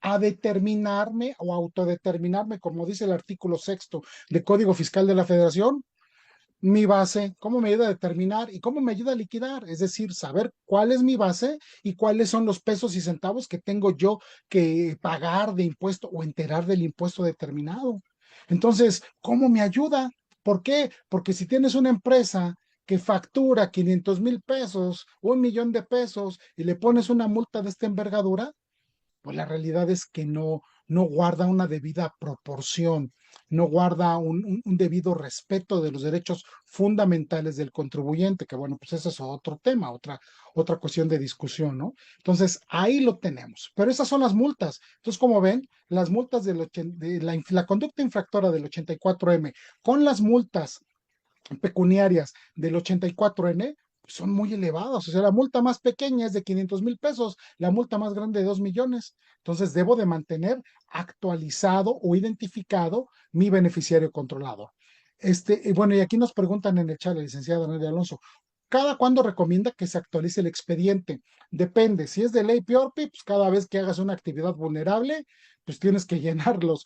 a determinarme o autodeterminarme, como dice el artículo sexto de Código Fiscal de la Federación, mi base, cómo me ayuda a determinar y cómo me ayuda a liquidar? Es decir, saber cuál es mi base y cuáles son los pesos y centavos que tengo yo que pagar de impuesto o enterar del impuesto determinado. Entonces, ¿cómo me ayuda? ¿Por qué? Porque si tienes una empresa que factura 500,000 pesos, 1 millón de pesos y le pones una multa de esta envergadura, pues la realidad es que no, no guarda una debida proporción, no guarda un debido respeto de los derechos fundamentales del contribuyente, que bueno, pues ese es otro tema, otra cuestión de discusión, ¿no? Entonces, ahí lo tenemos. Pero esas son las multas. Entonces, como ven, las multas de la conducta infractora del 84M con las multas pecuniarias del 84N son muy elevadas. O sea, la multa más pequeña es de 500,000 pesos, la multa más grande de 2 millones. Entonces, debo de mantener actualizado o identificado mi beneficiario controlador. Bueno, y aquí nos preguntan en el chat, la licenciada Nadia Alonso, ¿cada cuándo recomienda que se actualice el expediente? Depende, si es de ley PIORPI, pues cada vez que hagas una actividad vulnerable, pues tienes que llenar los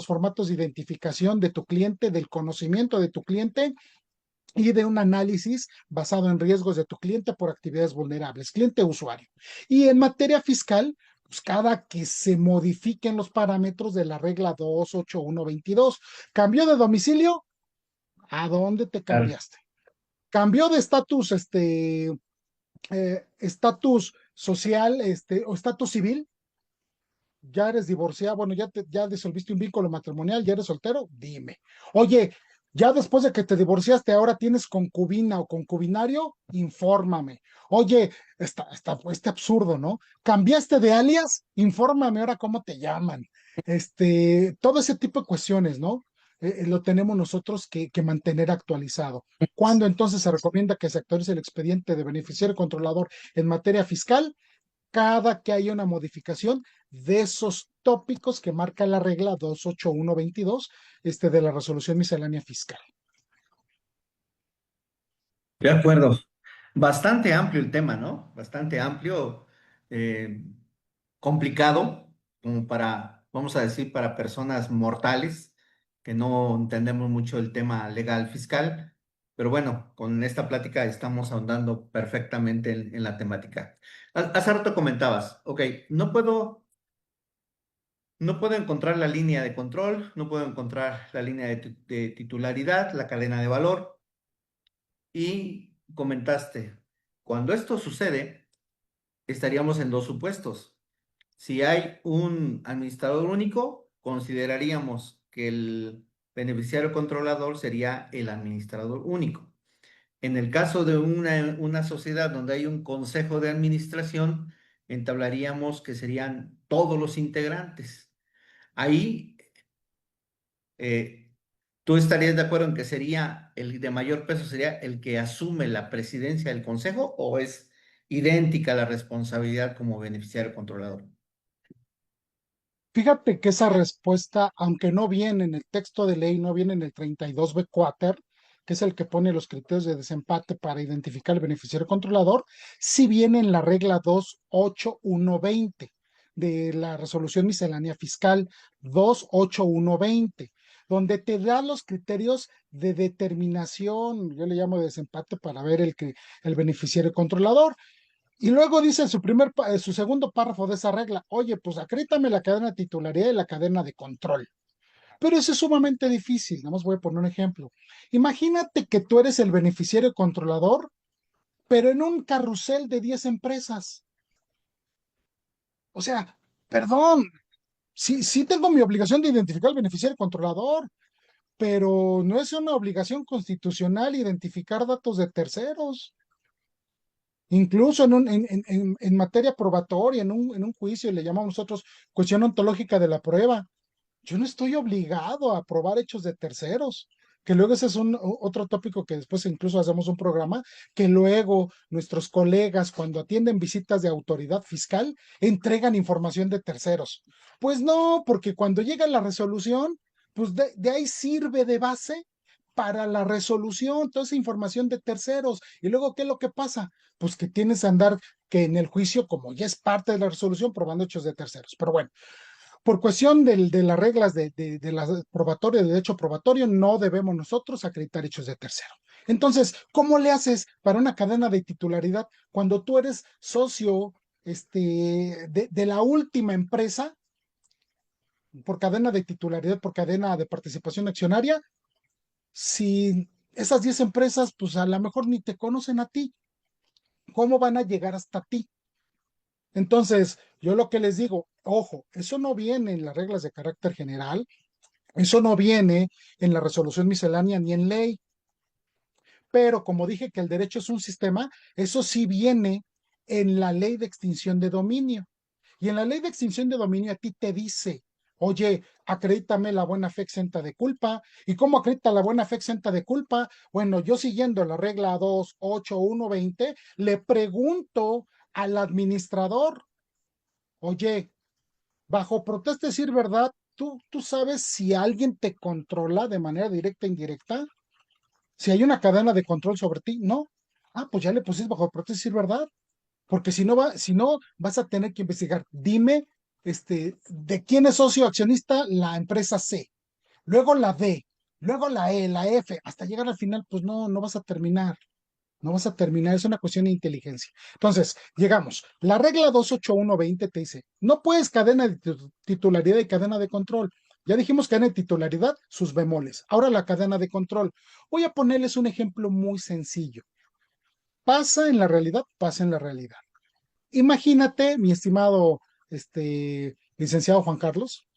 formatos de identificación de tu cliente, del conocimiento de tu cliente y de un análisis basado en riesgos de tu cliente por actividades vulnerables, cliente usuario. Y en materia fiscal, pues cada que se modifiquen los parámetros de la regla 28122, ¿cambió de domicilio? ¿A dónde te Claro. cambiaste? ¿Cambió de estatus, estatus social, o estatus civil? ¿Ya eres divorciado? Bueno, ya disolviste un vínculo matrimonial, ya eres soltero, dime. Oye, ya después de que te divorciaste, ahora tienes concubina o concubinario, infórmame. Oye, este absurdo, ¿no? ¿Cambiaste de alias? Infórmame ahora cómo te llaman. Todo ese tipo de cuestiones, ¿no? Lo tenemos nosotros que mantener actualizado. ¿Cuándo entonces se recomienda que se actualice el expediente de beneficiario controlador en materia fiscal? Cada que haya una modificación de esos tópicos que marca la regla 28122, de la resolución miscelánea fiscal. De acuerdo. Bastante amplio el tema, ¿no? Bastante amplio, eh, complicado, como para, vamos a decir, para personas mortales que no entendemos mucho el tema legal fiscal. Pero bueno, con esta plática estamos ahondando perfectamente en la temática. Hace rato comentabas, ok, no puedo encontrar la línea de control, no puedo encontrar la línea de titularidad, la cadena de valor. Y comentaste, cuando esto sucede, estaríamos en dos supuestos. Si hay un administrador único, consideraríamos que el beneficiario controlador sería el administrador único. En el caso de una sociedad donde hay un consejo de administración, entablaríamos que serían todos los integrantes. Ahí, eh, ¿tú estarías de acuerdo en que sería el de mayor peso, sería el que asume la presidencia del consejo o es idéntica la responsabilidad como beneficiario controlador? Fíjate que esa respuesta, aunque no viene en el texto de ley, no viene en el 32B Quater, que es el que pone los criterios de desempate para identificar el beneficiario controlador, sí viene en la regla 28120 de la resolución miscelánea fiscal 28120, donde te da los criterios de determinación, yo le llamo de desempate para ver el beneficiario controlador. Y luego dice en su segundo párrafo de esa regla, oye, pues acrítame la cadena de titularidad y la cadena de control. Pero eso es sumamente difícil. Nada más voy a poner un ejemplo. Imagínate que tú eres el beneficiario controlador, pero en un carrusel de 10 empresas. O sea, perdón, sí tengo mi obligación de identificar al beneficiario controlador, pero no es una obligación constitucional identificar datos de terceros. Incluso en materia probatoria, en un juicio, le llamamos nosotros cuestión ontológica de la prueba. Yo no estoy obligado a probar hechos de terceros, que luego ese es otro tópico que después incluso hacemos un programa, que luego nuestros colegas cuando atienden visitas de autoridad fiscal entregan información de terceros. Pues no, porque cuando llega la resolución, pues de ahí sirve de base para la resolución, toda esa información de terceros. Y luego, ¿qué es lo que pasa? Pues que tienes que andar que en el juicio, como ya es parte de la resolución, probando hechos de terceros. Pero bueno, por cuestión de las reglas de la probatoria, de derecho probatorio, no debemos nosotros acreditar hechos de tercero. Entonces, ¿cómo le haces para una cadena de titularidad cuando tú eres socio de la última empresa por cadena de titularidad, por cadena de participación accionaria? Si esas 10 empresas, pues a lo mejor ni te conocen a ti, ¿cómo van a llegar hasta ti? Entonces, yo lo que les digo, ojo, eso no viene en las reglas de carácter general, eso no viene en la resolución miscelánea ni en ley, pero como dije que el derecho es un sistema, eso sí viene en la ley de extinción de dominio. Y en la ley de extinción de dominio a ti te dice, oye, acredítame la buena fe exenta de culpa. ¿Y cómo acredita la buena fe exenta de culpa? Bueno, yo siguiendo la regla 28120, le pregunto al administrador, oye, bajo protesta de decir verdad, ¿tú sabes si alguien te controla de manera directa e indirecta? Si hay una cadena de control sobre ti, no. Ah, pues ya le pusiste bajo protesta de decir verdad. Porque si no, vas a tener que investigar. Dime, de quién es socio accionista la empresa C, luego la D, luego la E, la F, hasta llegar al final, pues no, no vas a terminar. No vas a terminar, es una cuestión de inteligencia. Entonces, llegamos. La regla 28120 te dice, no puedes cadena de titularidad y cadena de control. Ya dijimos cadena de titularidad, sus bemoles. Ahora la cadena de control. Voy a ponerles un ejemplo muy sencillo. Pasa en la realidad, pasa en la realidad. Imagínate, mi estimado licenciado Juan Carlos,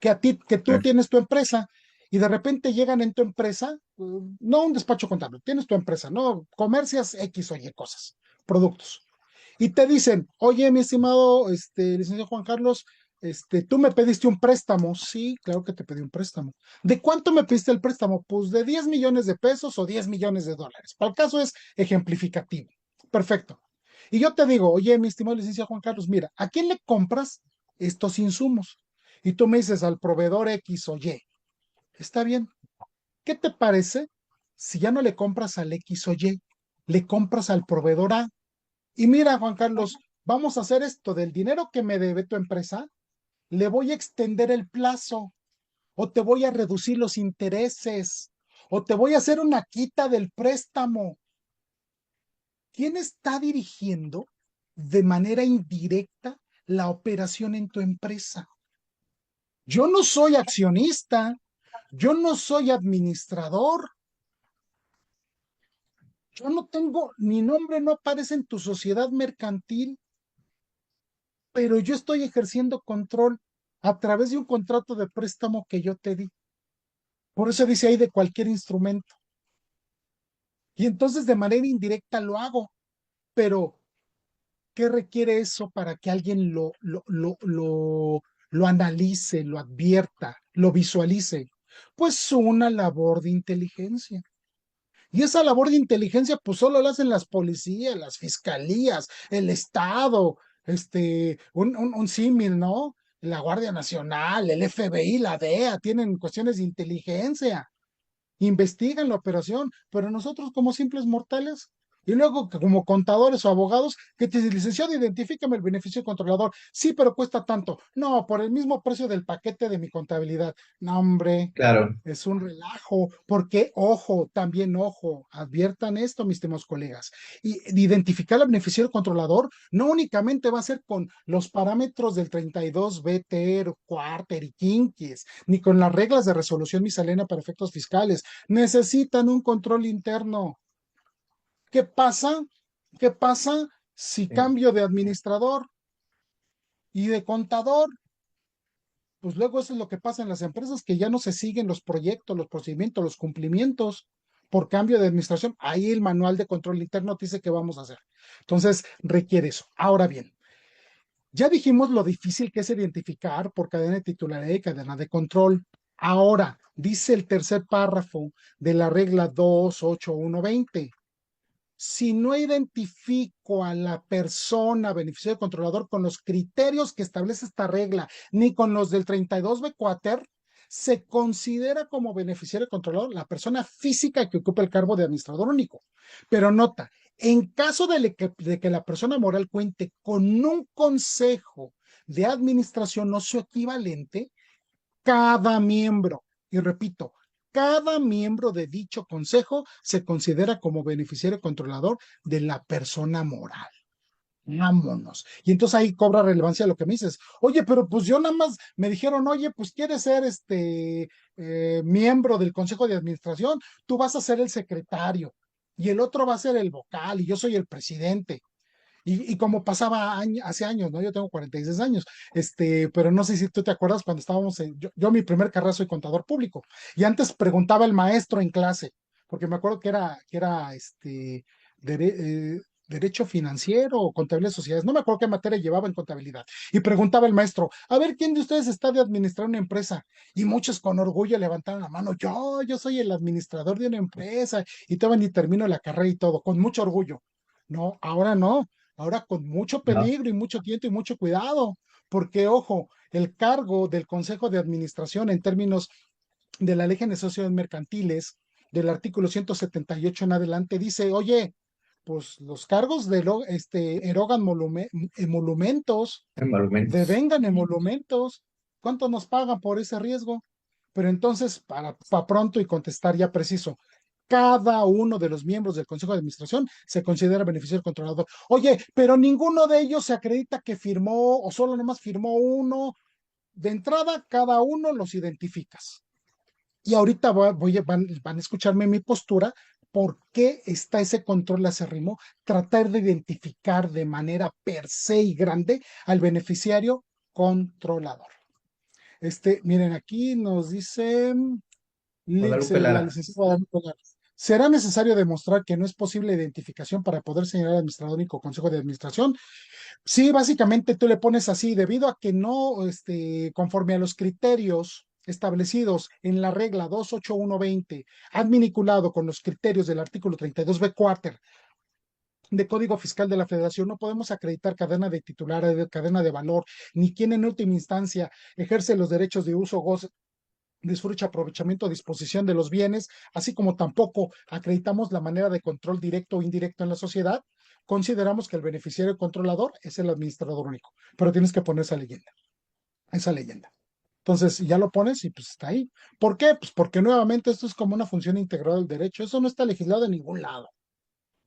que tú tienes tu empresa y de repente llegan en tu empresa, no un despacho contable, tienes tu empresa, no comercias X o Y cosas, productos. Y te dicen, oye, mi estimado licenciado Juan Carlos, tú me pediste un préstamo. Sí, claro que te pedí un préstamo. ¿De cuánto me pediste el préstamo? Pues de 10 millones de pesos o 10 millones de dólares. Para el caso es ejemplificativo. Perfecto. Y yo te digo, oye, mi estimado licenciado Juan Carlos, mira, ¿a quién le compras estos insumos? Y tú me dices al proveedor X o Y. Está bien. ¿Qué te parece si ya no le compras al X o Y, le compras al proveedor A? Y mira, Juan Carlos, vamos a hacer esto del dinero que me debe tu empresa, le voy a extender el plazo, o te voy a reducir los intereses, o te voy a hacer una quita del préstamo. ¿Quién está dirigiendo de manera indirecta la operación en tu empresa? Yo no soy accionista, yo no soy administrador, yo no tengo, mi nombre no aparece en tu sociedad mercantil, pero yo estoy ejerciendo control a través de un contrato de préstamo que yo te di. Por eso dice ahí de cualquier instrumento. Y entonces de manera indirecta lo hago, pero ¿qué requiere eso para que alguien lo analice, lo advierta, lo visualice? Pues una labor de inteligencia. Y esa labor de inteligencia, pues solo la hacen las policías, las fiscalías, el Estado, un símil, ¿no? La Guardia Nacional, el FBI, la DEA, tienen cuestiones de inteligencia, investigan la operación, pero nosotros como simples mortales, y luego como contadores o abogados, que te dicen, licenciado, identifícame el beneficio controlador. Sí, pero cuesta tanto. No, por el mismo precio del paquete de mi contabilidad. No, hombre, Claro, es un relajo, porque, ojo, también ojo, adviertan esto, mis estimados colegas, y identificar al beneficiario controlador no únicamente va a ser con los parámetros del 32 BTR, Quarter y Quinquies, ni con las reglas de resolución miscelánea para efectos fiscales, necesitan un control interno. ¿Qué pasa? ¿Qué pasa si sí, cambio de administrador y de contador? Pues luego eso es lo que pasa en las empresas, que ya no se siguen los proyectos, los procedimientos, los cumplimientos por cambio de administración. Ahí el manual de control interno te dice qué vamos a hacer. Entonces, requiere eso. Ahora bien, ya dijimos lo difícil que es identificar por cadena de titularidad y cadena de control. Ahora, dice el tercer párrafo de la regla 28120. Si no identifico a la persona beneficiario controlador con los criterios que establece esta regla, ni con los del 32B Quater, se considera como beneficiario controlador la persona física que ocupa el cargo de administrador único. Pero nota, en caso de que la persona moral cuente con un consejo de administración o su equivalente, cada miembro, y repito, cada miembro de dicho consejo se considera como beneficiario controlador de la persona moral. Vámonos. Y entonces ahí cobra relevancia lo que me dices. Oye, pero pues yo nada más me dijeron, oye, pues quieres ser miembro del consejo de administración, tú vas a ser el secretario y el otro va a ser el vocal y yo soy el presidente. Y como pasaba hace años, ¿no? Yo tengo 46 años, pero no sé si tú te acuerdas cuando estábamos yo mi primer carrera soy contador público, y antes preguntaba el maestro en clase, porque me acuerdo que era derecho financiero o contabilidad de sociedades, no me acuerdo qué materia llevaba en contabilidad, y preguntaba el maestro, a ver, ¿quién de ustedes está de administrar una empresa? Y muchos con orgullo levantaron la mano, yo soy el administrador de una empresa, y todavía ni termino la carrera y todo, con mucho orgullo. No, ahora no, ahora con mucho No. peligro y mucho tiempo y mucho cuidado, porque ojo, el cargo del Consejo de Administración en términos de la Ley de Sociedades Mercantiles, del artículo 178 en adelante, dice, oye, pues los cargos erogan emolumentos, Emolumentos. devengan emolumentos, ¿cuánto nos pagan por ese riesgo? Pero entonces, para pronto y contestar ya preciso, cada uno de los miembros del Consejo de Administración se considera beneficiario controlador. Oye, pero ninguno de ellos se acredita que firmó o solo nomás firmó uno. De entrada, cada uno los identificas. Y ahorita van a escucharme mi postura, por qué está ese control acérrimo, tratar de identificar de manera per se y grande al beneficiario controlador. Miren, aquí nos dice Guadalupe la Lara. licenciada Guadalupe Lara. Será necesario demostrar que no es posible identificación para poder señalar al administrador único consejo de administración. Sí, básicamente tú le pones así, debido a que no, conforme a los criterios establecidos en la regla 28120, adminiculado con los criterios del artículo 32b cuarter de Código Fiscal de la Federación, no podemos acreditar cadena de titulares, cadena de valor, ni quien en última instancia ejerce los derechos de uso, goce, disfrute, aprovechamiento, disposición de los bienes, así como tampoco acreditamos la manera de control directo o indirecto en la sociedad. Consideramos que el beneficiario controlador es el administrador único, pero tienes que poner esa leyenda, esa leyenda. Entonces, ya lo pones y pues está ahí. ¿Por qué? Pues porque nuevamente esto es como una función integrada del derecho. Eso no está legislado en ningún lado.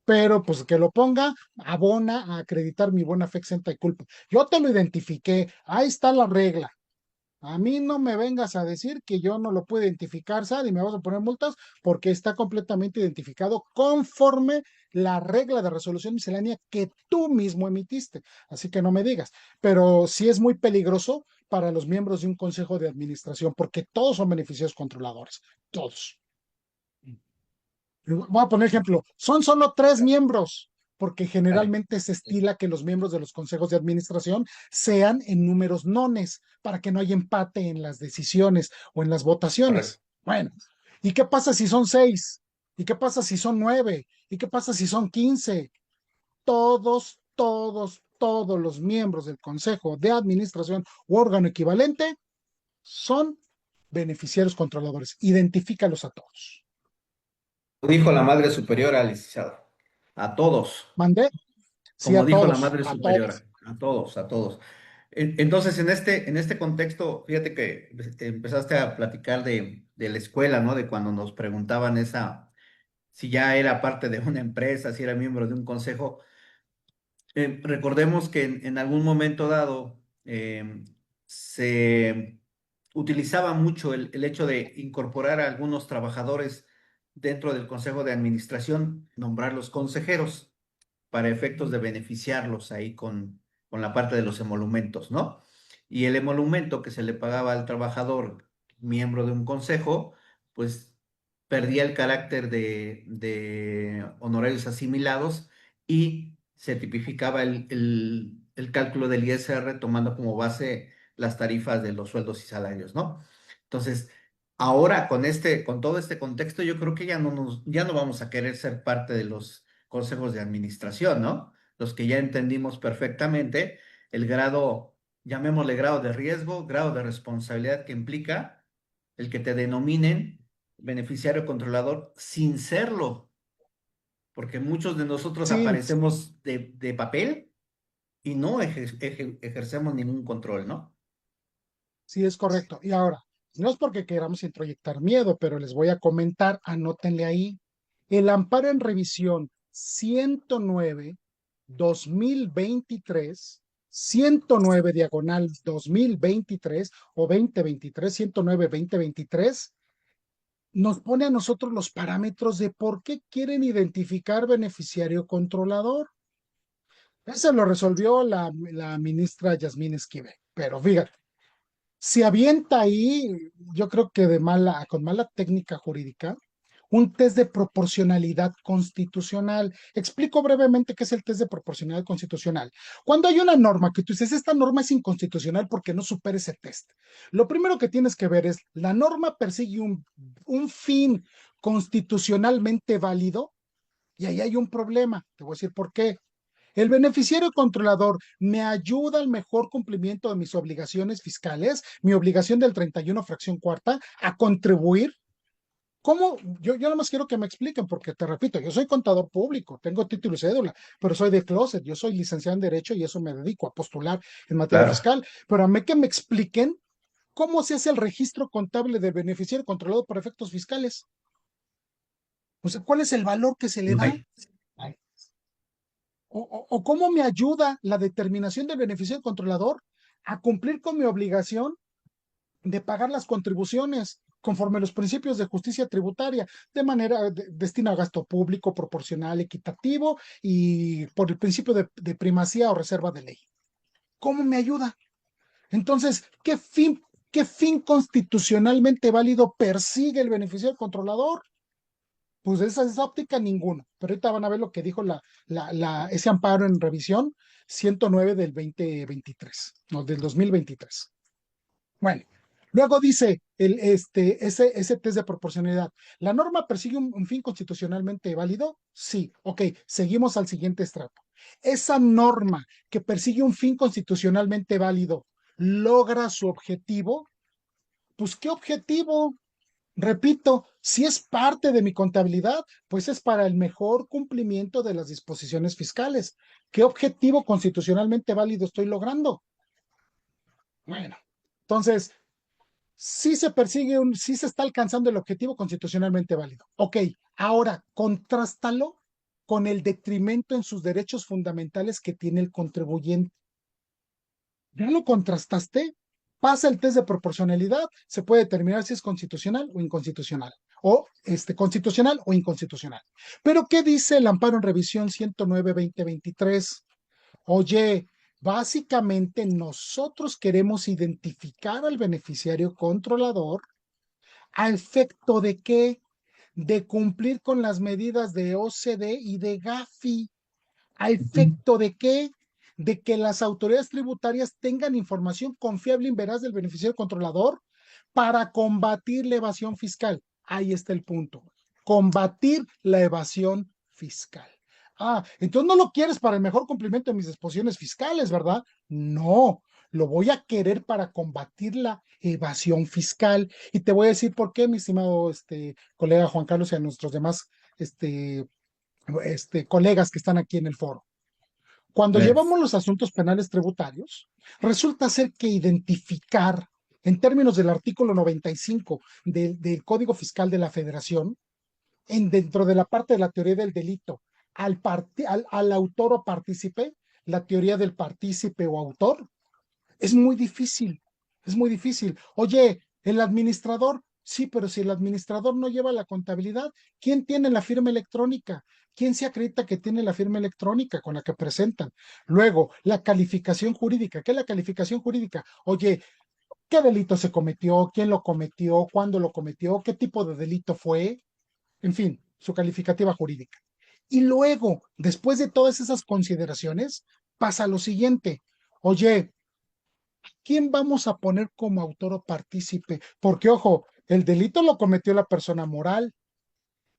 Pero pues que lo ponga abona a acreditar mi buena fe exenta de culpa. Yo te lo identifiqué. Ahí está la regla. A mí no me vengas a decir que yo no lo puedo identificar, SAT, y me vas a poner multas porque está completamente identificado conforme la regla de resolución miscelánea que tú mismo emitiste. Así que no me digas. Pero sí es muy peligroso para los miembros de un consejo de administración porque todos son beneficiarios controladores. Todos. Voy a poner ejemplo, son solo 3 miembros, porque Vale. generalmente se estila que los miembros de los consejos de administración sean en números nones, para que no haya empate en las decisiones o en las Correcto. votaciones. Bueno, ¿y qué pasa si son 6? ¿Y qué pasa si son 9? ¿Y qué pasa si son 15? Todos los miembros del consejo de administración u órgano equivalente son beneficiarios controladores. Identifícalos a todos. Dijo la Madre Superiora, licenciado. A todos. ¿Mandé? Sí, Como a dijo la todos, Madre a todos. Superiora. A todos, a todos. Entonces, en este contexto, fíjate que empezaste a platicar de la escuela, ¿no? De cuando nos preguntaban si ya era parte de una empresa, si era miembro de un consejo. Recordemos que en algún momento dado se utilizaba mucho el hecho de incorporar a algunos trabajadores dentro del consejo de administración, nombrarlos consejeros para efectos de beneficiarlos ahí con la parte de los emolumentos, ¿no? Y el emolumento que se le pagaba al trabajador, miembro de un consejo, pues perdía el carácter de honorarios asimilados y se tipificaba el cálculo del ISR tomando como base las tarifas de los sueldos y salarios, ¿no? Entonces, ahora con todo este contexto, yo creo que ya no vamos a querer ser parte de los consejos de administración, ¿no? Los que ya entendimos perfectamente el grado, llamémosle grado de riesgo, grado de responsabilidad que implica el que te denominen beneficiario controlador sin serlo, porque muchos de nosotros Sí, aparecemos de papel y no ejercemos ningún control, ¿no? sí es correcto. Y ahora, no es porque queramos introyectar miedo, pero les voy a comentar, anótenle ahí, el amparo en revisión 109/2023, 109 diagonal 2023 o 2023, 109/2023, nos pone a nosotros los parámetros de por qué quieren identificar beneficiario controlador. Eso lo resolvió la ministra Yasmín Esquivel. Pero fíjate, se avienta ahí, yo creo que con mala técnica jurídica, un test de proporcionalidad constitucional. Explico brevemente qué es el test de proporcionalidad constitucional. Cuando hay una norma que tú dices, esta norma es inconstitucional porque no supera ese test. Lo primero que tienes que ver es, la norma persigue un fin constitucionalmente válido y ahí hay un problema. Te voy a decir por qué. El beneficiario controlador me ayuda al mejor cumplimiento de mis obligaciones fiscales, mi obligación del 31 fracción cuarta, a contribuir. ¿Cómo? Yo nada más quiero que me expliquen, porque te repito, yo soy contador público, tengo título y cédula, pero soy de closet, yo soy licenciado en Derecho y eso me dedico a postular en materia Claro, fiscal. Pero a mí que me expliquen cómo se hace el registro contable del beneficiario controlado por efectos fiscales. O sea, ¿cuál es el valor que se le no da? hay. O cómo me ayuda la determinación del beneficiario controlador a cumplir con mi obligación de pagar las contribuciones conforme a los principios de justicia tributaria, de manera destina a gasto público, proporcional, equitativo y por el principio de primacía o reserva de ley. ¿Cómo me ayuda? Entonces, ¿qué fin constitucionalmente válido persigue el beneficiario controlador? Pues esa óptica ninguno. Pero ahorita van a ver lo que dijo ese amparo en revisión 109 del 2023, no, del 2023. Bueno, luego dice ese test de proporcionalidad. ¿La norma persigue un fin constitucionalmente válido? Sí. Ok, seguimos al siguiente estrato. Esa norma que persigue un fin constitucionalmente válido logra su objetivo. Pues, ¿qué objetivo? Repito, si es parte de mi contabilidad, pues es para el mejor cumplimiento de las disposiciones fiscales. ¿Qué objetivo constitucionalmente válido estoy logrando? Bueno, entonces, sí se está alcanzando el objetivo constitucionalmente válido. Ok, ahora contrástalo con el detrimento en sus derechos fundamentales que tiene el contribuyente. ¿Ya lo contrastaste? Pasa el test de proporcionalidad, se puede determinar si es constitucional o inconstitucional, o constitucional o inconstitucional. Pero ¿qué dice el amparo en revisión 109-2023? Oye, básicamente nosotros queremos identificar al beneficiario controlador a efecto de qué, de cumplir con las medidas de OCDE y de Gafi. ¿A efecto de qué? De que las autoridades tributarias tengan información confiable y veraz del beneficiario controlador para combatir la evasión fiscal. Ahí está el punto. Combatir la evasión fiscal. Ah, entonces no lo quieres para el mejor cumplimiento de mis disposiciones fiscales, ¿verdad? No, lo voy a querer para combatir la evasión fiscal. Y te voy a decir por qué, mi estimado colega Juan Carlos y a nuestros demás este, colegas que están aquí en el foro. Cuando Gracias. llevamos los asuntos penales tributarios, resulta ser que identificar, en términos del artículo 95 del Código Fiscal de la Federación, dentro de la parte de la teoría del delito, al autor o partícipe, la teoría del partícipe o autor, es muy difícil, es muy difícil. Oye, el administrador, sí, pero si el administrador no lleva la contabilidad, ¿quién tiene la firma electrónica? ¿Quién se acredita que tiene la firma electrónica con la que presentan? Luego, la calificación jurídica. ¿Qué es la calificación jurídica? Oye, ¿qué delito se cometió? ¿Quién lo cometió? ¿Cuándo lo cometió? ¿Qué tipo de delito fue? En fin, su calificativa jurídica. Y luego, después de todas esas consideraciones, pasa lo siguiente. Oye, ¿quién vamos a poner como autor o partícipe? Porque, ojo, el delito lo cometió la persona moral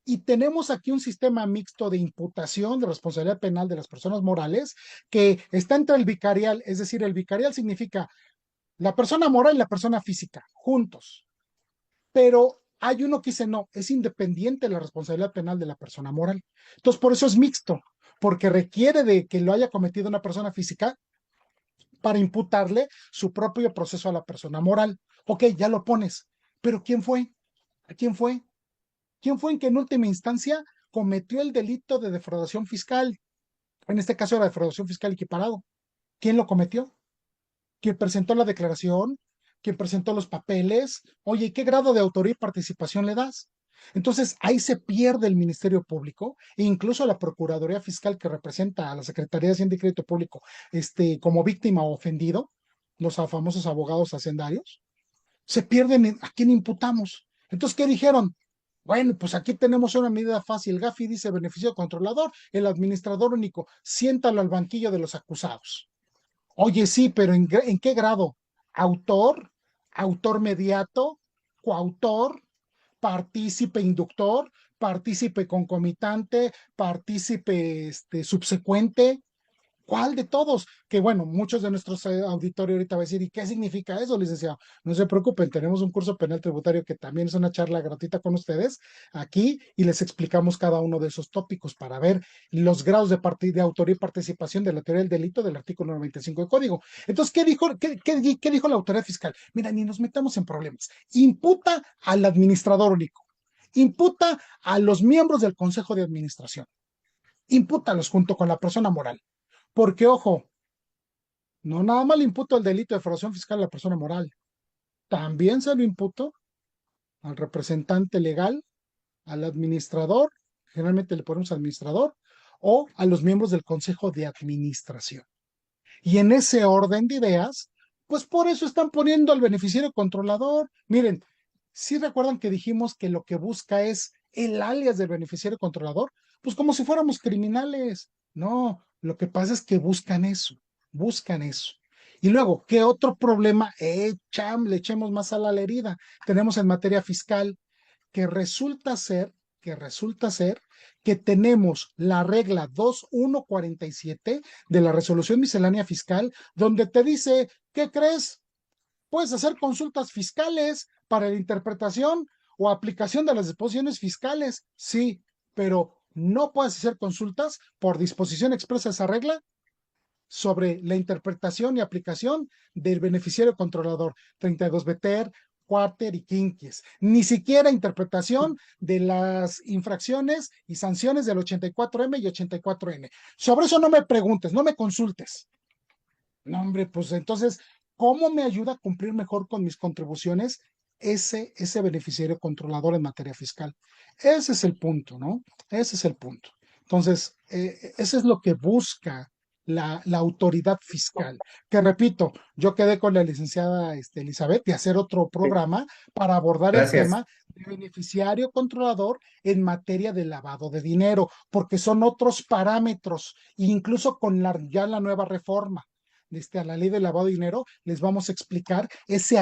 y tenemos aquí un sistema mixto de imputación de responsabilidad penal de las personas morales que está entre el vicarial, es decir, el vicarial significa la persona moral y la persona física, juntos. Pero hay uno que dice, no, es independiente la responsabilidad penal de la persona moral. Entonces, por eso es mixto, porque requiere de que lo haya cometido una persona física para imputarle su propio proceso a la persona moral. Ok, ya lo pones, pero ¿quién fue? ¿Quién fue? ¿Quién fue en que en última instancia cometió el delito de defraudación fiscal? En este caso era defraudación fiscal equiparado. ¿Quién lo cometió? ¿Quién presentó la declaración? ¿Quién presentó los papeles? Oye, ¿qué grado de autoría y participación le das? Entonces, ahí se pierde el Ministerio Público e incluso la Procuraduría Fiscal que representa a la Secretaría de Hacienda y Crédito Público, como víctima o ofendido, los famosos abogados hacendarios, se pierden a quién imputamos. Entonces, ¿qué dijeron? Bueno, pues aquí tenemos una medida fácil. Gafi dice beneficio controlador, el administrador único, siéntalo al banquillo de los acusados. Oye, sí, pero ¿en qué grado? ¿Autor? ¿Autor mediato? ¿Coautor? ¿Partícipe inductor? ¿Partícipe concomitante? ¿Partícipe subsecuente? ¿Cuál de todos? Que bueno, muchos de nuestros auditorios ahorita va a decir, ¿y qué significa eso, licenciado? No se preocupen, tenemos un curso penal tributario que también es una charla gratuita con ustedes aquí y les explicamos cada uno de esos tópicos para ver los grados de autoría y participación de la teoría del delito del artículo 95 del código. Entonces, ¿qué dijo la autoridad fiscal? Mira, ni nos metamos en problemas. Imputa al administrador único, imputa a los miembros del consejo de administración, impútalos junto con la persona moral. Porque, ojo, no nada más le imputo el delito de defraudación fiscal a la persona moral, también se lo imputo al representante legal, al administrador, generalmente le ponemos administrador, o a los miembros del consejo de administración. Y en ese orden de ideas, pues por eso están poniendo al beneficiario controlador. Miren, si recuerdan que dijimos que lo que busca es el alias del beneficiario controlador, pues como si fuéramos criminales. No, lo que pasa es que buscan eso, buscan eso. Y luego, ¿qué otro problema le echemos más a la herida? Tenemos en materia fiscal que resulta ser, que resulta ser que tenemos la regla 2147 de la resolución miscelánea fiscal, donde te dice, ¿qué crees? Puedes hacer consultas fiscales para la interpretación o aplicación de las disposiciones fiscales, sí, pero no puedes hacer consultas por disposición expresa de esa regla sobre la interpretación y aplicación del beneficiario controlador 32 Beter, Quarter y Quinquies. Ni siquiera interpretación de las infracciones y sanciones del 84M y 84N. Sobre eso no me preguntes, no me consultes. No, hombre, pues entonces, ¿cómo me ayuda a cumplir mejor con mis contribuciones ese beneficiario controlador en materia fiscal? Ese es el punto, ¿no? Ese es el punto. Entonces, eso es lo que busca la autoridad fiscal. Que repito, yo quedé con la licenciada Elizabeth de hacer otro programa para abordar el Gracias. tema de beneficiario controlador en materia de lavado de dinero, porque son otros parámetros, incluso con ya la nueva reforma a la ley de lavado de dinero, les vamos a explicar ese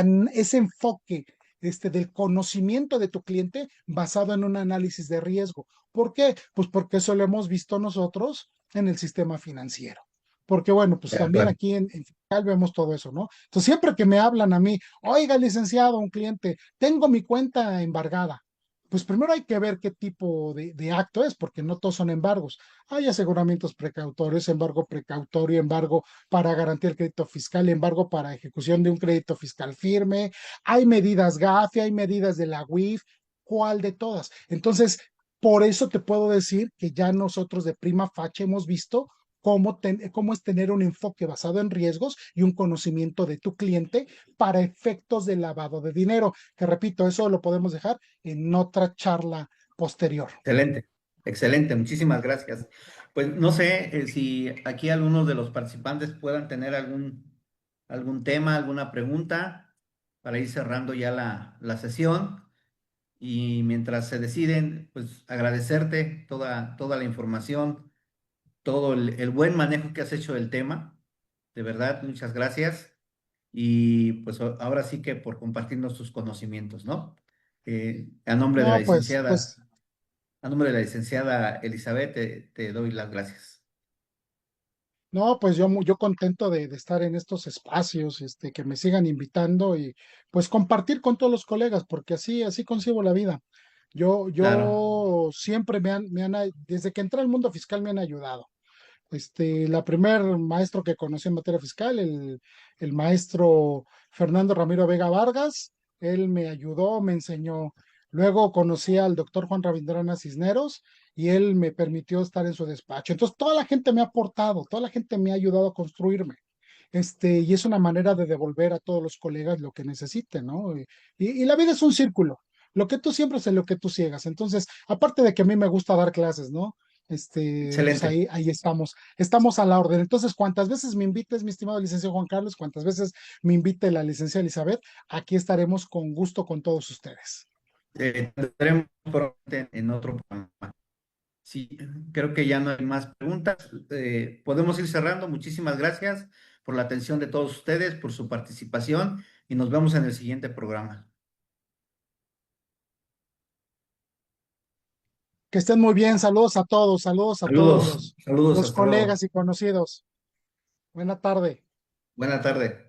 enfoque del conocimiento de tu cliente basado en un análisis de riesgo. ¿Por qué? Pues porque eso lo hemos visto nosotros en el sistema financiero. Porque bueno, pues De también acuerdo. aquí en fiscal vemos todo eso, ¿no? Entonces, siempre que me hablan a mí, oiga, licenciado, un cliente, tengo mi cuenta embargada. Pues primero hay que ver qué tipo de acto es, porque no todos son embargos. Hay aseguramientos precautorios, embargo precautorio, embargo para garantía del crédito fiscal, embargo para ejecución de un crédito fiscal firme, hay medidas GAFI, hay medidas de la UIF, ¿cuál de todas? Entonces, por eso te puedo decir que ya nosotros de prima facie hemos visto cómo es tener un enfoque basado en riesgos y un conocimiento de tu cliente para efectos de lavado de dinero, que repito, eso lo podemos dejar en otra charla posterior. Excelente, excelente, muchísimas gracias. Pues no sé si aquí algunos de los participantes puedan tener algún tema, alguna pregunta para ir cerrando ya la sesión. Y mientras se deciden, pues agradecerte toda la información, todo el buen manejo que has hecho del tema. De verdad, muchas gracias. Y pues ahora sí que por compartirnos tus conocimientos, ¿no? A nombre de la No, licenciada. A nombre de la licenciada Elizabeth, te doy las gracias. no, pues yo contento de estar en estos espacios, que me sigan invitando y pues compartir con todos los colegas, porque así concibo la vida. Claro, Yo siempre desde que entré al mundo fiscal me han ayudado. La primer maestro que conocí en materia fiscal, el maestro Fernando Ramiro Vega Vargas, él me ayudó, me enseñó. Luego conocí al doctor Juan Rabindrana Cisneros y él me permitió estar en su despacho. Entonces, toda la gente me ha aportado, toda la gente me ha ayudado a construirme. Y es una manera de devolver a todos los colegas lo que necesiten, ¿no? Y la vida es un círculo. lo que tú siembras es lo que tú ciegas. Entonces, aparte de que a mí me gusta dar clases, ¿no? Pues Excelente. ahí estamos a la orden. Entonces, cuantas veces me invites, mi estimado licenciado Juan Carlos, cuantas veces me invite la licenciada Elizabeth, aquí estaremos con gusto con todos ustedes. Tendremos probablemente en otro programa. Sí, creo que ya no hay más preguntas. Podemos ir cerrando. Muchísimas gracias por la atención de todos ustedes, por su participación y nos vemos en el siguiente programa. Que estén muy bien. Saludos a todos Saludos, saludos, los hasta luego. colegas y conocidos. Buena tarde. Buena tarde.